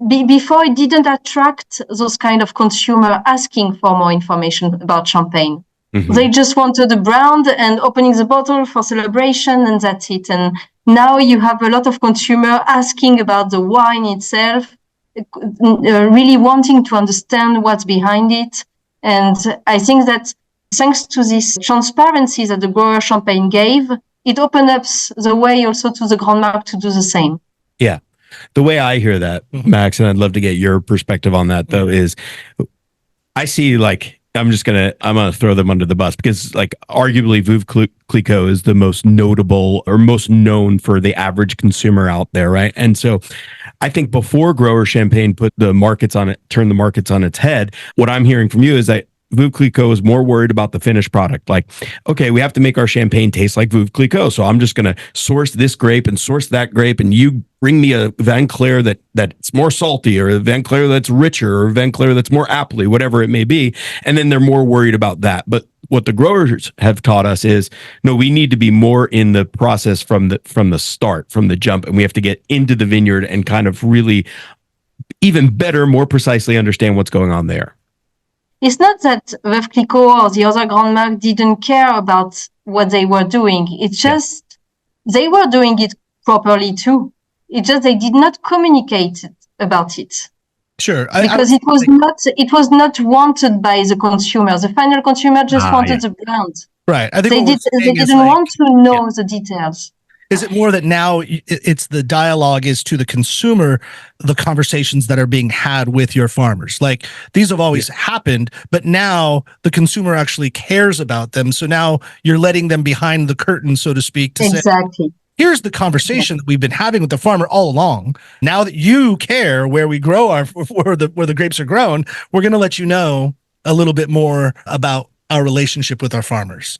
before it didn't attract those kind of consumer asking for more information about champagne. They just wanted a brand and opening the bottle for celebration, and that's it. And now you have a lot of consumer asking about the wine itself, really wanting to understand what's behind it. And I think that thanks to this transparency that the grower champagne gave, it opened up the way also to the Grand Marque to do the same. Yeah. The way I hear that, Max, and I'd love to get your perspective on that, though, is I see like I'm gonna throw them under the bus because like arguably Veuve Clicquot is the most notable or most known for the average consumer out there, right? And so I think before Grower Champagne turned the markets on its head, what I'm hearing from you is that Veuve Clicquot is more worried about the finished product. Like, okay, we have to make our champagne taste like Veuve Clicquot. So I'm just going to source this grape and source that grape. And you bring me a Vin Clair that's more salty, or a Vin Clair that's richer, or a Vin Clair that's more appley, whatever it may be. And then they're more worried about that. But what the growers have taught us is, no, we need to be more in the process from the start, from the jump. And we have to get into the vineyard and kind of really even better, more precisely understand what's going on there. It's not that Veuve Clicquot or the other Grand Marques didn't care about what they were doing. It's just they were doing it properly too. It's just they did not communicate about it. Sure. Because it was not wanted by the consumer. The final consumer just wanted the brand. Right. I think they didn't want to know the details. Is it more that now it's the dialogue is to the consumer, the conversations that are being had with your farmers? Like these have always happened, but now the consumer actually cares about them. So now you're letting them behind the curtain, so to speak, to say, here's the conversation that we've been having with the farmer all along. Now that you care where we grow where the grapes are grown, we're going to let you know a little bit more about our relationship with our farmers.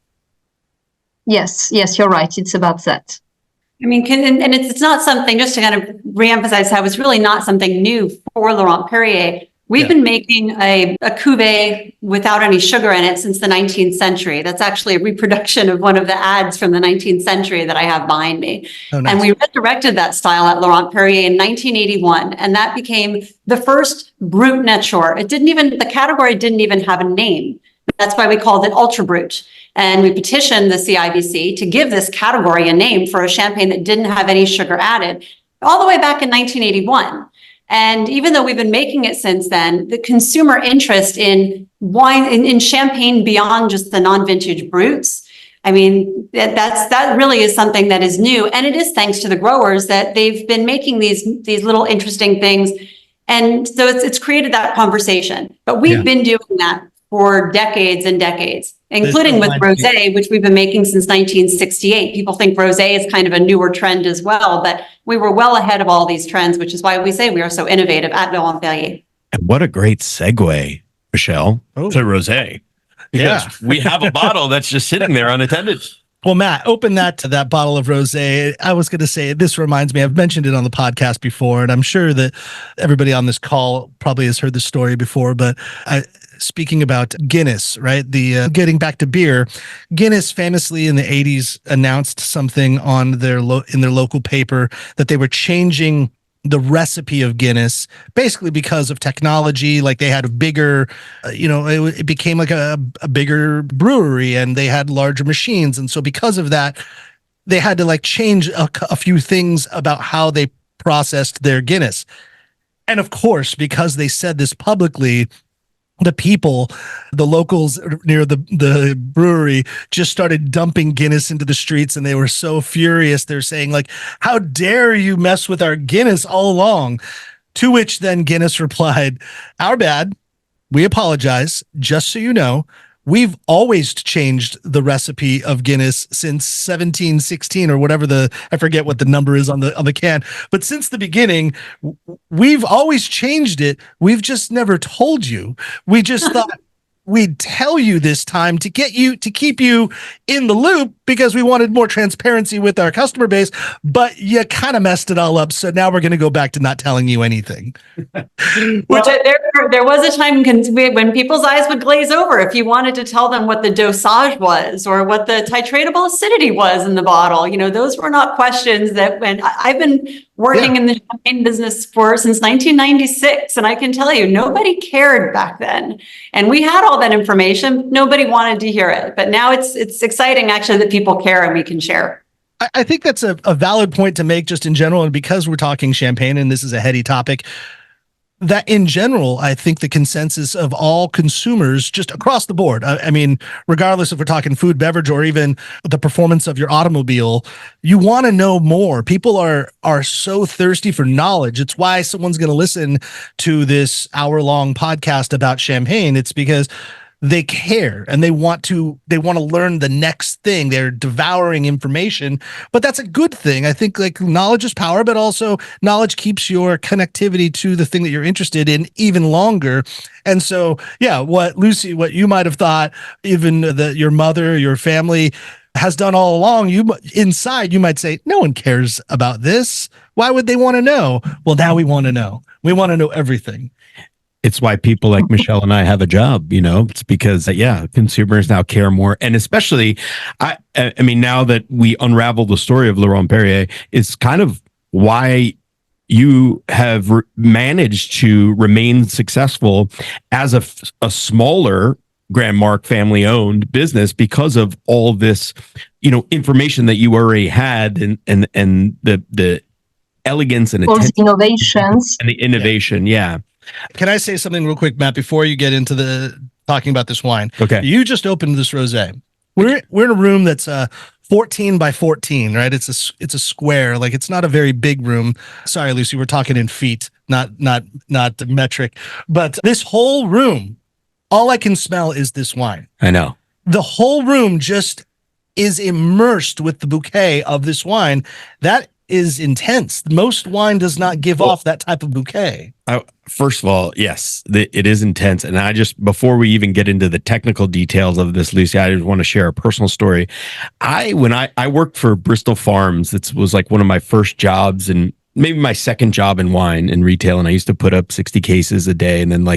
Yes, you're right. It's about that. I mean, and it's not something, just to kind of reemphasize how it's really not something new for Laurent Perrier. We've been making a cuvee without any sugar in it since the 19th century. That's actually a reproduction of one of the ads from the 19th century that I have behind me. Oh, nice. And we resurrected that style at Laurent Perrier in 1981. And that became the first Brut Nature. The category didn't even have a name. That's why we called it Ultra Brut. And we petitioned the CIBC to give this category a name for a champagne that didn't have any sugar added, all the way back in 1981. And even though we've been making it since then, the consumer interest in wine, in champagne beyond just the non-vintage Bruts, I mean, that really is something that is new. And it is thanks to the growers that they've been making these little interesting things. And so it's created that conversation. But we've been doing that for decades and decades, including with rosé, which we've been making since 1968. People think rosé is kind of a newer trend as well, but we were well ahead of all these trends, which is why we say we are so innovative at Laurent Perrier. And what a great segue, Michelle, to rosé. Because we have a bottle that's just sitting there unattended. Well, Matt, open that bottle of rosé. I was going to say, this reminds me, I've mentioned it on the podcast before, and I'm sure that everybody on this call probably has heard the story before, but speaking about Guinness, right? Getting back to beer, Guinness famously in the 80s announced something on in their local paper that they were changing the recipe of Guinness, basically because of technology. Like they had a bigger, it became like a bigger brewery and they had larger machines. And so because of that, they had to like change a few things about how they processed their Guinness. And of course, because they said this publicly, the locals near the brewery just started dumping Guinness into the streets, and they were so furious. They're saying like, how dare you mess with our Guinness all along? To which then Guinness replied, our bad. We apologize. Just so you know, we've always changed the recipe of Guinness since 1716 or whatever I forget what the number is on the can. But since the beginning, we've always changed it. We've just never told you. We just thought we'd tell you this time to keep you in the loop because we wanted more transparency with our customer base, but you kind of messed it all up. So now we're going to go back to not telling you anything. Well, there was a time when people's eyes would glaze over if you wanted to tell them what the dosage was or what the titratable acidity was in the bottle. Those were not questions that when I've been working in the champagne business since 1996. And I can tell you, nobody cared back then. And we had all that information. Nobody wanted to hear it. But now it's exciting, actually, that people care and we can share. I think that's a valid point to make just in general. And because we're talking champagne and this is a heady topic, that in general, I think the consensus of all consumers just across the board, I mean, regardless if we're talking food, beverage, or even the performance of your automobile, you want to know more. People are so thirsty for knowledge. It's why someone's going to listen to this hour-long podcast about champagne. It's because they care and they want to learn the next thing. They're devouring information, but that's a good thing. I think like knowledge is power, but also knowledge keeps your connectivity to the thing that you're interested in even longer. And so, yeah, what you might have thought, even that your mother, your family has done all along, you might say, no one cares about this. Why would they want to know? Well, now we want to know. We want to know everything. It's why people like Michelle and I have a job, it's because consumers now care more. And especially, I mean, now that we unravel the story of Laurent Perrier, it's kind of why you have managed to remain successful as a smaller Grand Mark family owned business because of all this, information that you already had and the elegance and all the innovations and the innovation. Yeah. Can I say something real quick, Matt, before you get into the talking about this wine? Okay. You just opened this rosé. We're in a room that's 14 by 14, right? It's a square. Like, it's not a very big room. Sorry, Lucy, we're talking in feet, not metric. But this whole room, all I can smell is this wine. I know. The whole room just is immersed with the bouquet of this wine. That is intense. Most wine does not give off that type of bouquet. First of all, yes, it is intense. And before we even get into the technical details of this, Lucy, I just want to share a personal story. When I worked for Bristol Farms, it was like one of my first jobs and maybe my second job in wine and retail. And I used to put up 60 cases a day and then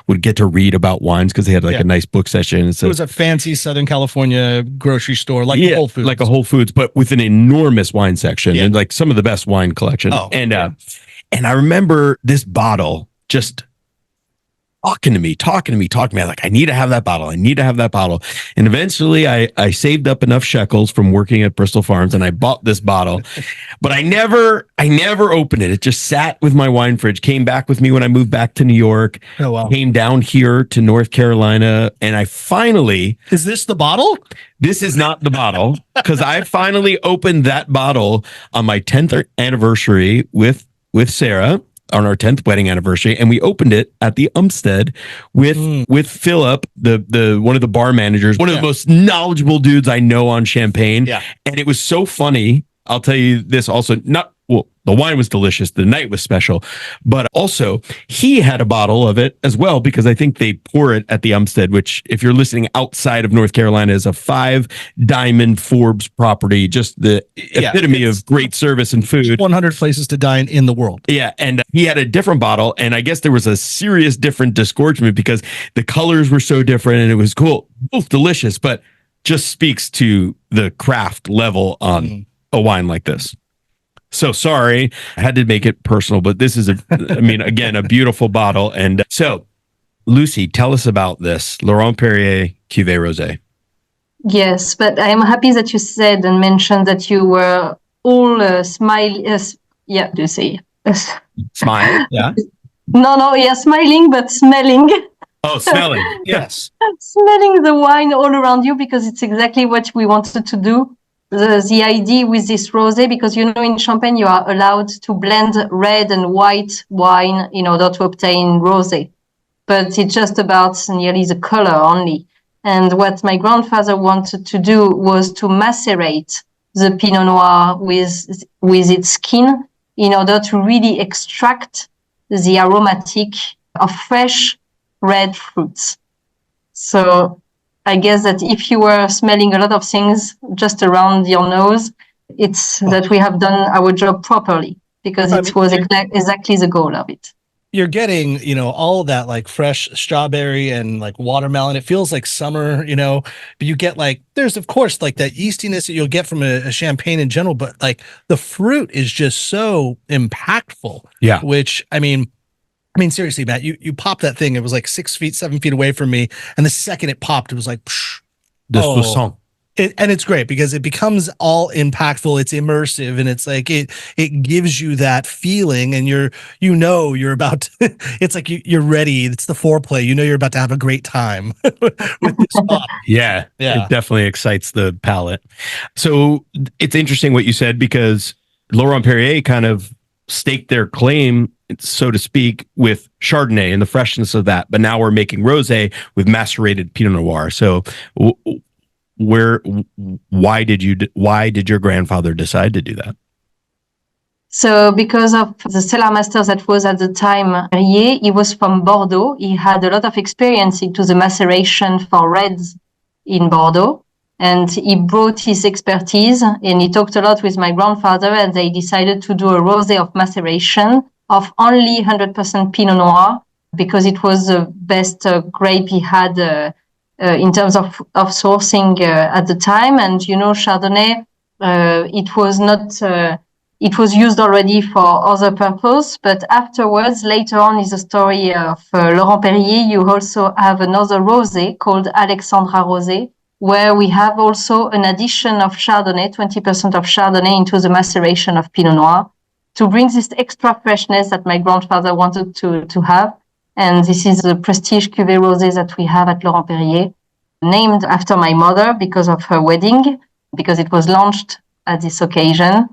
would get to read about wines because they had a nice book session. So it was a fancy Southern California grocery store, like Whole Foods. Like a Whole Foods, but with an enormous wine section and some of the best wine collection. And I remember this bottle just talking to me. I'm like, I need to have that bottle. And eventually I saved up enough shekels from working at Bristol Farms and I bought this bottle, but I never opened it. It just sat with my wine fridge, came back with me when I moved back to New York, came down here to North Carolina. And is this the bottle? This is not the bottle because I finally opened that bottle on my 10th anniversary with Sarah. On our 10th wedding anniversary, and we opened it at the Umstead with Philip, the one of the bar managers, one of the most knowledgeable dudes I know on champagne. Yeah. And it was so funny. I'll tell you this also, the wine was delicious. The night was special, but also he had a bottle of it as well, because I think they pour it at the Umstead, which if you're listening outside of North Carolina is a 5-diamond Forbes property, just the epitome of great service and food. 100 places to dine in the world. Yeah. And he had a different bottle. And I guess there was a serious different disgorgement because the colors were so different and it was cool. Both delicious, but just speaks to the craft level on a wine like this. So sorry, I had to make it personal, but this is again, a beautiful bottle. And so, Lucy, tell us about this Laurent Perrier Cuvée Rosé. Yes, but I am happy that you said and mentioned that you were all smiling. Do you say? Smile? Yeah. No, smiling, but smelling. Oh, smelling. Yes. Smelling the wine all around you, because it's exactly what we wanted to do. The idea with this rosé, because in Champagne you are allowed to blend red and white wine in order to obtain rosé, but it's just about nearly the color only. And what my grandfather wanted to do was to macerate the Pinot Noir with its skin in order to really extract the aromatic of fresh red fruits. So I guess that if you were smelling a lot of things just around your nose, it's that we have done our job properly, because it was exactly the goal of it. You're getting, all that like fresh strawberry and like watermelon. It feels like summer, but you get there's of course like that yeastiness that you'll get from a champagne in general, but like the fruit is just so impactful. Yeah. Which, I mean, seriously, Matt, you popped that thing. It was like 6 feet, 7 feet away from me. And the second it popped, it was like, Soissons. And it's great because it becomes all impactful. It's immersive, and it's like it gives you that feeling, and you're about to, it's like you're ready. It's the foreplay. You're about to have a great time with this bottle. Yeah. It definitely excites the palate. So it's interesting what you said, because Laurent Perrier kind of staked their claim, so to speak, with Chardonnay and the freshness of that. But now we're making rosé with macerated Pinot Noir. So why did your grandfather decide to do that? So because of the cellar master that was at the time, Perrier, he was from Bordeaux. He had a lot of experience into the maceration for reds in Bordeaux. And he brought his expertise and he talked a lot with my grandfather, and they decided to do a rosé of maceration of only 100% Pinot Noir because it was the best grape he had in terms of sourcing at the time. And, Chardonnay, it was not... It was used already for other purpose, but afterwards, later on is the story of Laurent Perrier. You also have another rosé called Alexandra Rosé, where we have also an addition of Chardonnay, 20% of Chardonnay into the maceration of Pinot Noir to bring this extra freshness that my grandfather wanted to have. And this is the prestige cuvée rosé that we have at Laurent Perrier, named after my mother because of her wedding, because it was launched at this occasion.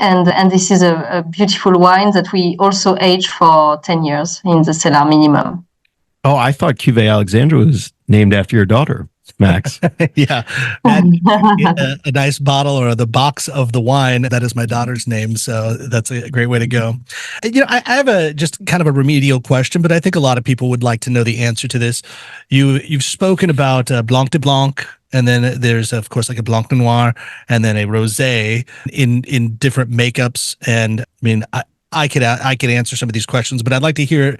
And this is a beautiful wine that we also age for 10 years in the cellar minimum. Oh, I thought Cuvée Alexandra was named after your daughter, Max. Yeah. A nice bottle or the box of the wine. That is my daughter's name. So that's a great way to go. I have just kind of a remedial question, but I think a lot of people would like to know the answer to this. You've spoken about Blanc de Blanc, and then there's, of course, like a Blanc de Noir, and then a rosé in different makeups. And I mean, I could answer some of these questions, but I'd like to hear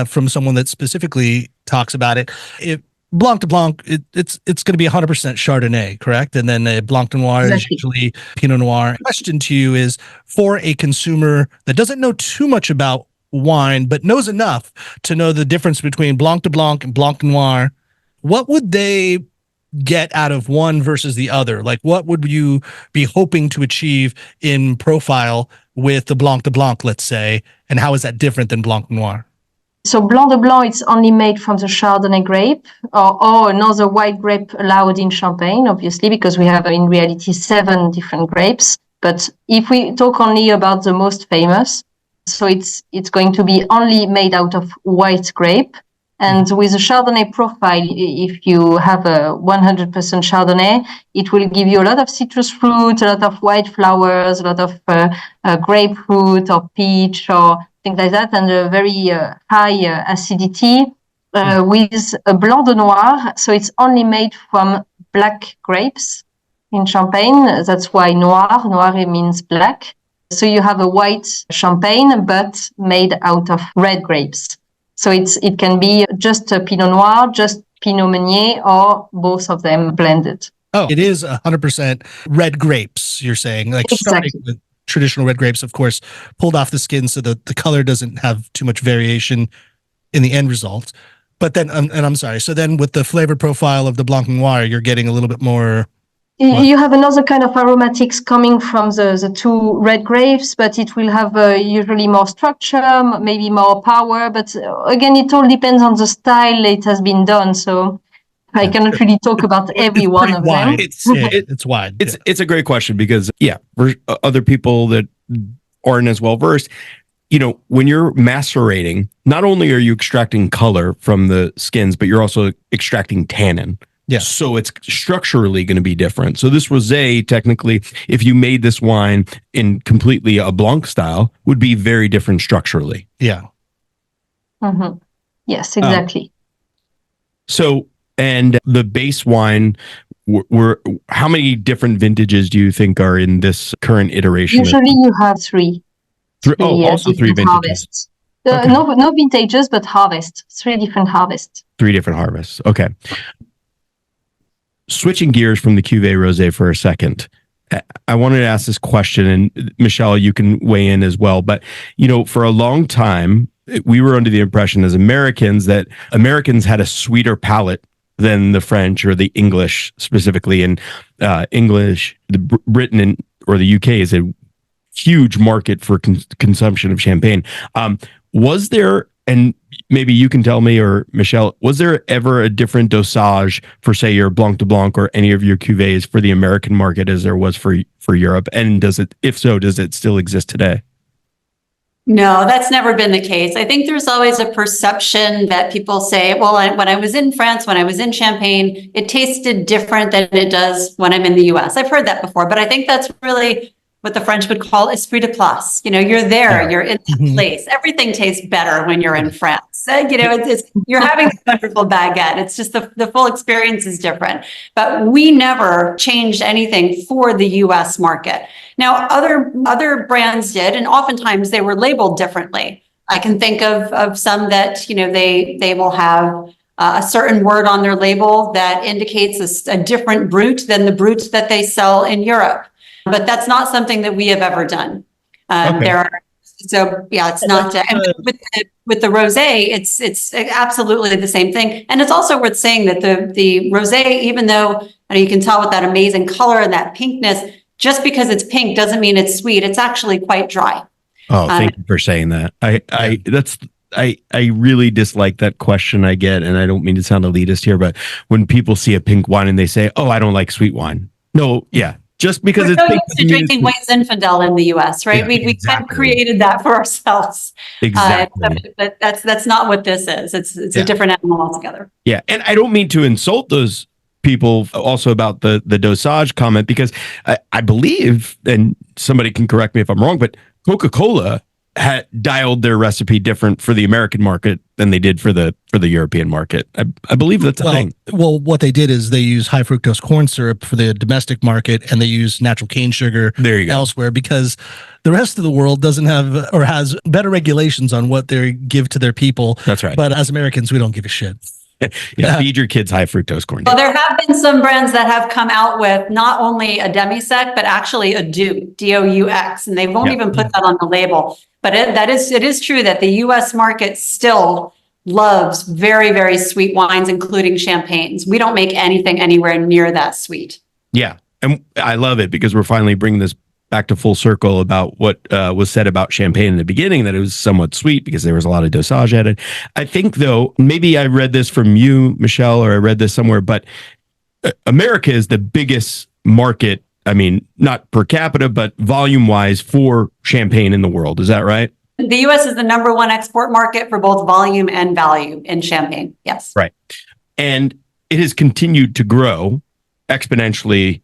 from someone that specifically talks about it. If Blanc de Blanc, it's going to be 100% Chardonnay, correct? And then a Blanc de Noir is usually Pinot Noir. Question to you is, for a consumer that doesn't know too much about wine, but knows enough to know the difference between Blanc de Blanc and Blanc de Noir, what would they get out of one versus the other? Like, what would you be hoping to achieve in profile with the Blanc de Blanc, let's say, and how is that different than Blanc de Noir? So Blanc de Blanc, it's only made from the Chardonnay grape or another white grape allowed in Champagne, obviously, because we have in reality 7 different grapes. But if we talk only about the most famous, so it's going to be only made out of white grape. And with a Chardonnay profile, if you have a 100% Chardonnay, it will give you a lot of citrus fruit, a lot of white flowers, a lot of grapefruit or peach or things like that, and a very high acidity. With a Blanc de Noir, so it's only made from black grapes in Champagne. That's why Noir. Noir means black. So you have a white Champagne, but made out of red grapes. So it can be just a Pinot Noir, just Pinot Meunier, or both of them blended. Oh, it is 100% red grapes, you're saying? Like Exactly. Starting with traditional red grapes, of course, pulled off the skin so that the color doesn't have too much variation in the end result. But then, and I'm sorry, so then with the flavor profile of the Blanc Noir, you're getting a little bit more... You have another kind of aromatics coming from the 2 red grapes, but it will have usually more structure, maybe more power. But again, it all depends on the style it has been done. So I cannot really talk about every one of them. It's wide. It's a great question because, for other people that aren't as well versed, when you're macerating, not only are you extracting color from the skins, but you're also extracting tannin. Yeah. So it's structurally going to be different. So this rosé, technically, if you made this wine in completely a Blanc style, would be very different structurally. Yeah. Mm-hmm. Yes, exactly. So, and the base wine, how many different vintages do you think are in this current iteration? Usually you have 3. Also 3 vintages. Harvests. Okay. No vintages, but harvest. 3 different harvests. 3 different harvests. Okay. Switching gears from the Cuvée Rosé for a second, I wanted to ask this question, and Michelle, you can weigh in as well. But, for a long time, we were under the impression as Americans that Americans had a sweeter palate than the French or the English specifically. And Britain or the UK is a huge market for consumption of champagne. Was there, and maybe you can tell me, or Michelle, was there ever a different dosage for, say, your Blanc de Blanc or any of your cuvées for the American market as there was for Europe? And if so, does it still exist today? No, that's never been the case. I think there's always a perception that people say, well, when I was in France, when I was in Champagne, it tasted different than it does when I'm in the US. I've heard that before, but I think that's really what the French would call esprit de place. You're there, you're in that place. Everything tastes better when you're in France. You're having a wonderful baguette. It's just the full experience is different. But we never changed anything for the US market. Now, other brands did, and oftentimes they were labeled differently. I can think of some that, they will have a certain word on their label that indicates a different brut than the brut that they sell in Europe. But that's not something that we have ever done. It's not. And with the rosé, it's absolutely the same thing. And it's also worth saying that the rosé, even though you can tell with that amazing color and that pinkness, just because it's pink doesn't mean it's sweet. It's actually quite dry. Oh, thank you for saying that. I really dislike that question I get, and I don't mean to sound elitist here, but when people see a pink wine and they say, "Oh, I don't like sweet wine." No, yeah. Just because we're it's so used to drinking white Zinfandel in the U.S., right? Yeah, we kind of created that for ourselves. Exactly. But that's not what this is. It's a different animal altogether. Yeah, and I don't mean to insult those people also about the dosage comment, because I believe, and somebody can correct me if I'm wrong, but Coca-Cola had dialed their recipe different for the American market than they did for the European market. I believe that's a thing. Well, what they did is they use high fructose corn syrup for the domestic market, and they use natural cane sugar elsewhere, because the rest of the world doesn't have or has better regulations on what they give to their people. That's right. But as Americans, we don't give a shit. Feed your kids high fructose corn. Well, there have been some brands that have come out with not only a demi-sec, but actually a Deux, D-O-U-X, and they won't even put that on the label. But it is true that the U.S. market still loves very, very sweet wines, including champagnes. We don't make anything anywhere near that sweet. Yeah, and I love it because we're finally bringing this back to full circle about what was said about champagne in the beginning, that it was somewhat sweet because there was a lot of dosage added. I think, though, maybe I read this from you, Michelle, or I read this somewhere, but America is the biggest market, I mean, not per capita, but volume-wise, for champagne in the world. Is that right? The U.S. is the number one export market for both volume and value in champagne. Yes. Right. And it has continued to grow exponentially.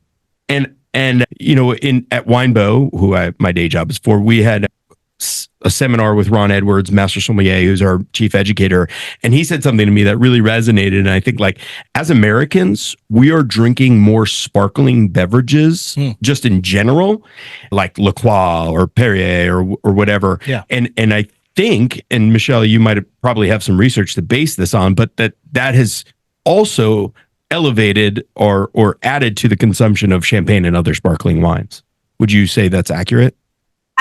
And at Winebow, who my day job is for, we had a seminar with Ron Edwards, Master Sommelier, who's our chief educator. And he said something to me that really resonated. And I think, like, as Americans, we are drinking more sparkling beverages just in general, like La Croix or Perrier or whatever. Yeah. And I think, and Michelle, you might probably have some research to base this on, but that has also elevated or added to the consumption of champagne and other sparkling wines. Would you say that's accurate?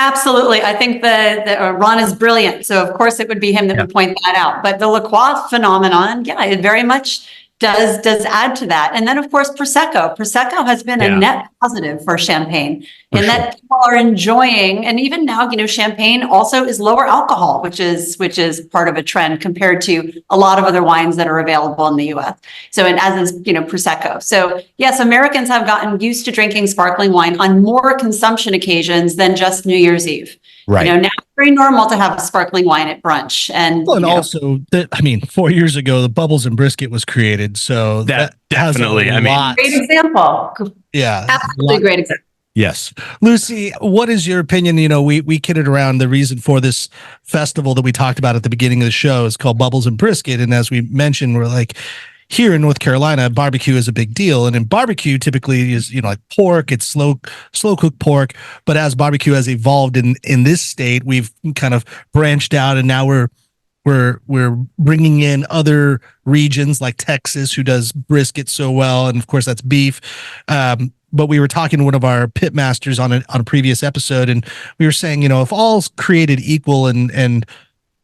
Absolutely. I think that Ron is brilliant. So of course it would be him that would point that out. But the La Croix phenomenon, it very much does add to that. And then of course, Prosecco. Prosecco has been a net positive for champagne that people are enjoying. And even now, champagne also is lower alcohol, which is part of a trend compared to a lot of other wines that are available in the US. So, and as is, Prosecco. So yes, Americans have gotten used to drinking sparkling wine on more consumption occasions than just New Year's Eve. Right. Now it's very normal to have a sparkling wine at brunch. And also, 4 years ago, the Bubbles and Brisket was created. So that definitely, great example. Yeah. Absolutely great example. Yes. Lucie, what is your opinion? We kidded around. The reason for this festival that we talked about at the beginning of the show is called Bubbles and Brisket. And as we mentioned, we're like, here in North Carolina, barbecue is a big deal. And in barbecue, typically is, like pork, it's slow cooked pork. But as barbecue has evolved in this state, we've kind of branched out, and now we're bringing in other regions like Texas, who does brisket so well. And of course that's beef. But we were talking to one of our pit masters on a previous episode, and we were saying, if all's created equal and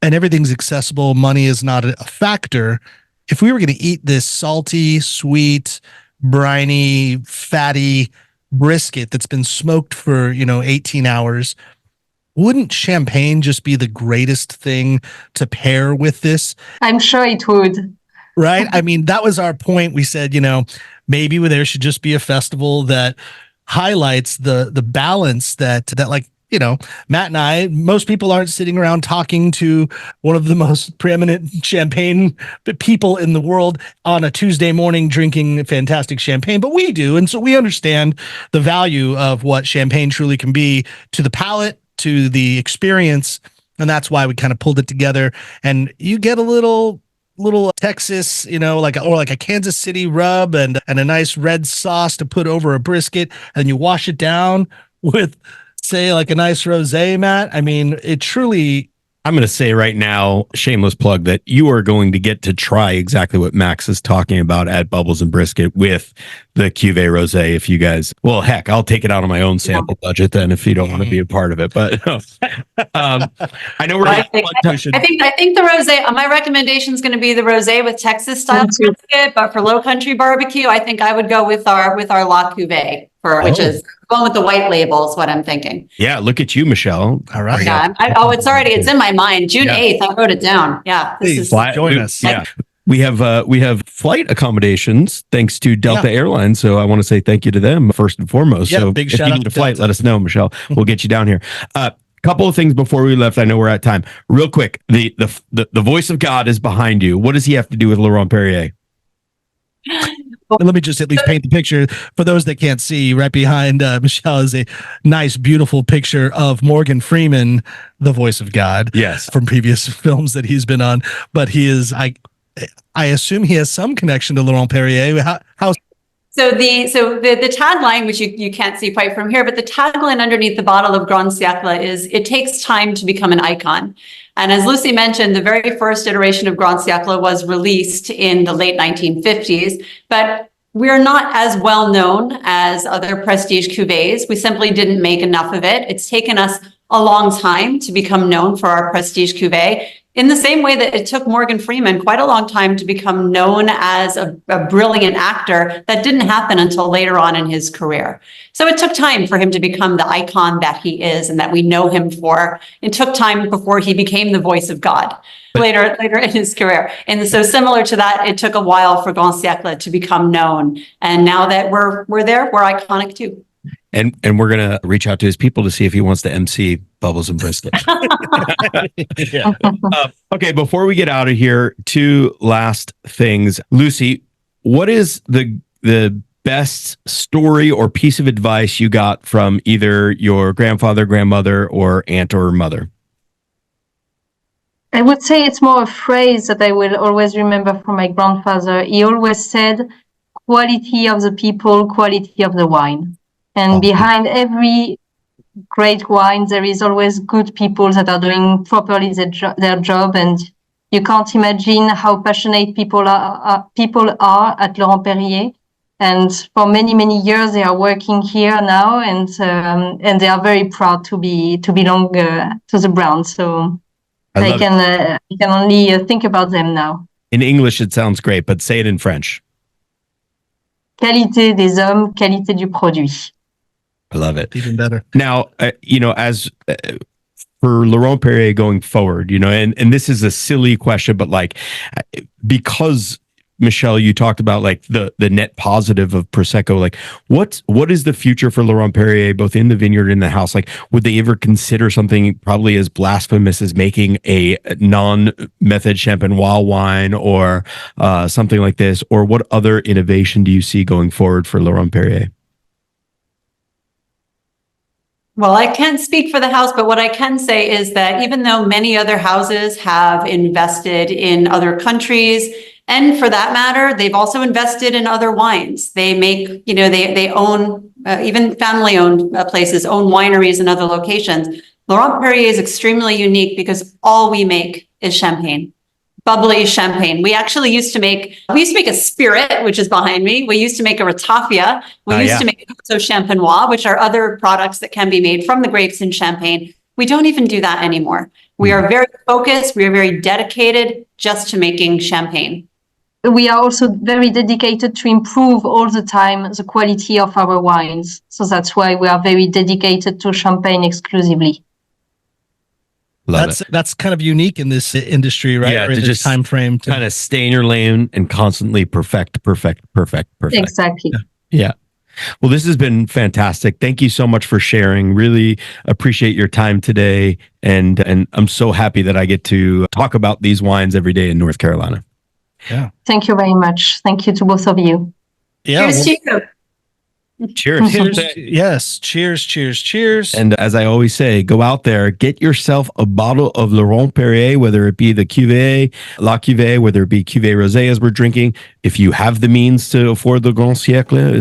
everything's accessible, money is not a factor. If we were going to eat this salty, sweet, briny, fatty brisket that's been smoked for, 18 hours, wouldn't champagne just be the greatest thing to pair with this? I'm sure it would. Right? That was our point. We said, maybe there should just be a festival that highlights the balance that like Matt and I, most people aren't sitting around talking to one of the most preeminent champagne people in the world on a Tuesday morning drinking fantastic champagne, but we do. And so we understand the value of what champagne truly can be to the palate, to the experience. And that's why we kind of pulled it together. And you get a little Texas, like a Kansas City rub and a nice red sauce to put over a brisket, and you wash it down with, say, like a nice rosé, Matt. I mean, it truly. I'm going to say right now, shameless plug, that you are going to get to try exactly what Max is talking about at Bubbles and Brisket with the Cuvée Rosé. If you guys, well, heck, I'll take it out of my own sample budget then if you don't want to be a part of it. But I know we're. I think the rosé. My recommendation is going to be the rosé with Texas style brisket, but for Low Country barbecue, I think I would go with our La Cuvée, which is going with the white label is what I'm thinking. Yeah, look at you, Michelle. All right. Yeah, it's in my mind. June 8th, I wrote it down. Yeah, please join us. Yeah. We have flight accommodations thanks to Delta Airlines, so I want to say thank you to them first and foremost. Yeah, so big if shout you out need to a flight, Delta. let us know, Michelle. We'll get you down here. Couple of things before we left. I know we're at time. Real quick, the voice of God is behind you. What does he have to do with Laurent Perrier? Let me just at least paint the picture for those that can't see. Right behind Michelle is a nice, beautiful picture of Morgan Freeman, the voice of God. Yes, from previous films that he's been on. But he is, I assume he has some connection to Laurent Perrier. How? So the tagline, which you can't see quite from here, but the tagline underneath the bottle of Grand Siècle is, "It takes time to become an icon." And as Lucie mentioned, the very first iteration of Grand Siècle was released in the late 1950s, but we're not as well known as other prestige cuvées. We simply didn't make enough of it. It's taken us a long time to become known for our prestige cuvée, in the same way that it took Morgan Freeman quite a long time to become known as a brilliant actor. That didn't happen until later on in his career. So it took time for him to become the icon that he is and that we know him for. It took time before he became the voice of God later in his career. And so similar to that, it took a while for Grand Siècle to become known. And now that we're there, we're iconic too. And we're going to reach out to his people to see if he wants to MC Bubbles and Brisket. Okay, before we get out of here, two last things. Lucie, what is the best story or piece of advice you got from either your grandfather, grandmother, or aunt or mother? I would say it's more a phrase that I will always remember from my grandfather. He always said, quality of the people, quality of the wine. And behind every great wine, there is always good people that are doing properly their job. And you can't imagine how passionate people are at Laurent Perrier. And for many, many years, they are working here now, and they are very proud to belong to the brand. So I can only think about them now. In English, it sounds great, but say it in French. Qualité des hommes, qualité du produit. I love it. Even better. Now, as for Laurent Perrier going forward, and this is a silly question, but because Michelle, you talked about the net positive of Prosecco, what is the future for Laurent Perrier, both in the vineyard and in the house? Would they ever consider something probably as blasphemous as making a non-method champenois wine or something like this? Or what other innovation do you see going forward for Laurent Perrier? Well, I can't speak for the house, but what I can say is that even though many other houses have invested in other countries, and for that matter, they've also invested in other wines. They make, they own, even family-owned places, own wineries in other locations. Laurent Perrier is extremely unique because all we make is champagne. Bubbly champagne. We used to make a spirit, which is behind me. We used to make a ratafia. We used to make a champenois, which are other products that can be made from the grapes in Champagne. We don't even do that anymore. We are very focused. We are very dedicated just to making champagne. We are also very dedicated to improve all the time the quality of our wines. So that's why we are very dedicated to champagne exclusively. That's kind of unique in this industry, right? Yeah, or in to this time frame, kind of stay in your lane and constantly perfect. Exactly. Yeah. Well, this has been fantastic. Thank you so much for sharing. Really appreciate your time today. And I'm so happy that I get to talk about these wines every day in North Carolina. Yeah. Thank you very much. Thank you to both of you. Yeah. Cheers to you. Cheers. Cheers. Yes. Cheers. Cheers. Cheers. And as I always say, go out there, get yourself a bottle of Laurent Perrier, whether it be the Cuvée, La Cuvée, whether it be Cuvée Rosé as we're drinking. If you have the means to afford the Grand Siècle,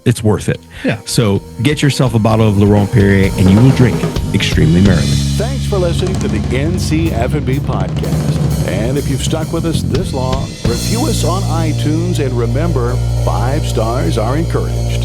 it's worth it. Yeah. So get yourself a bottle of Laurent Perrier and you will drink extremely merrily. Thanks for listening to the NCF&B podcast. And if you've stuck with us this long, review us on iTunes and remember, 5 stars are encouraged.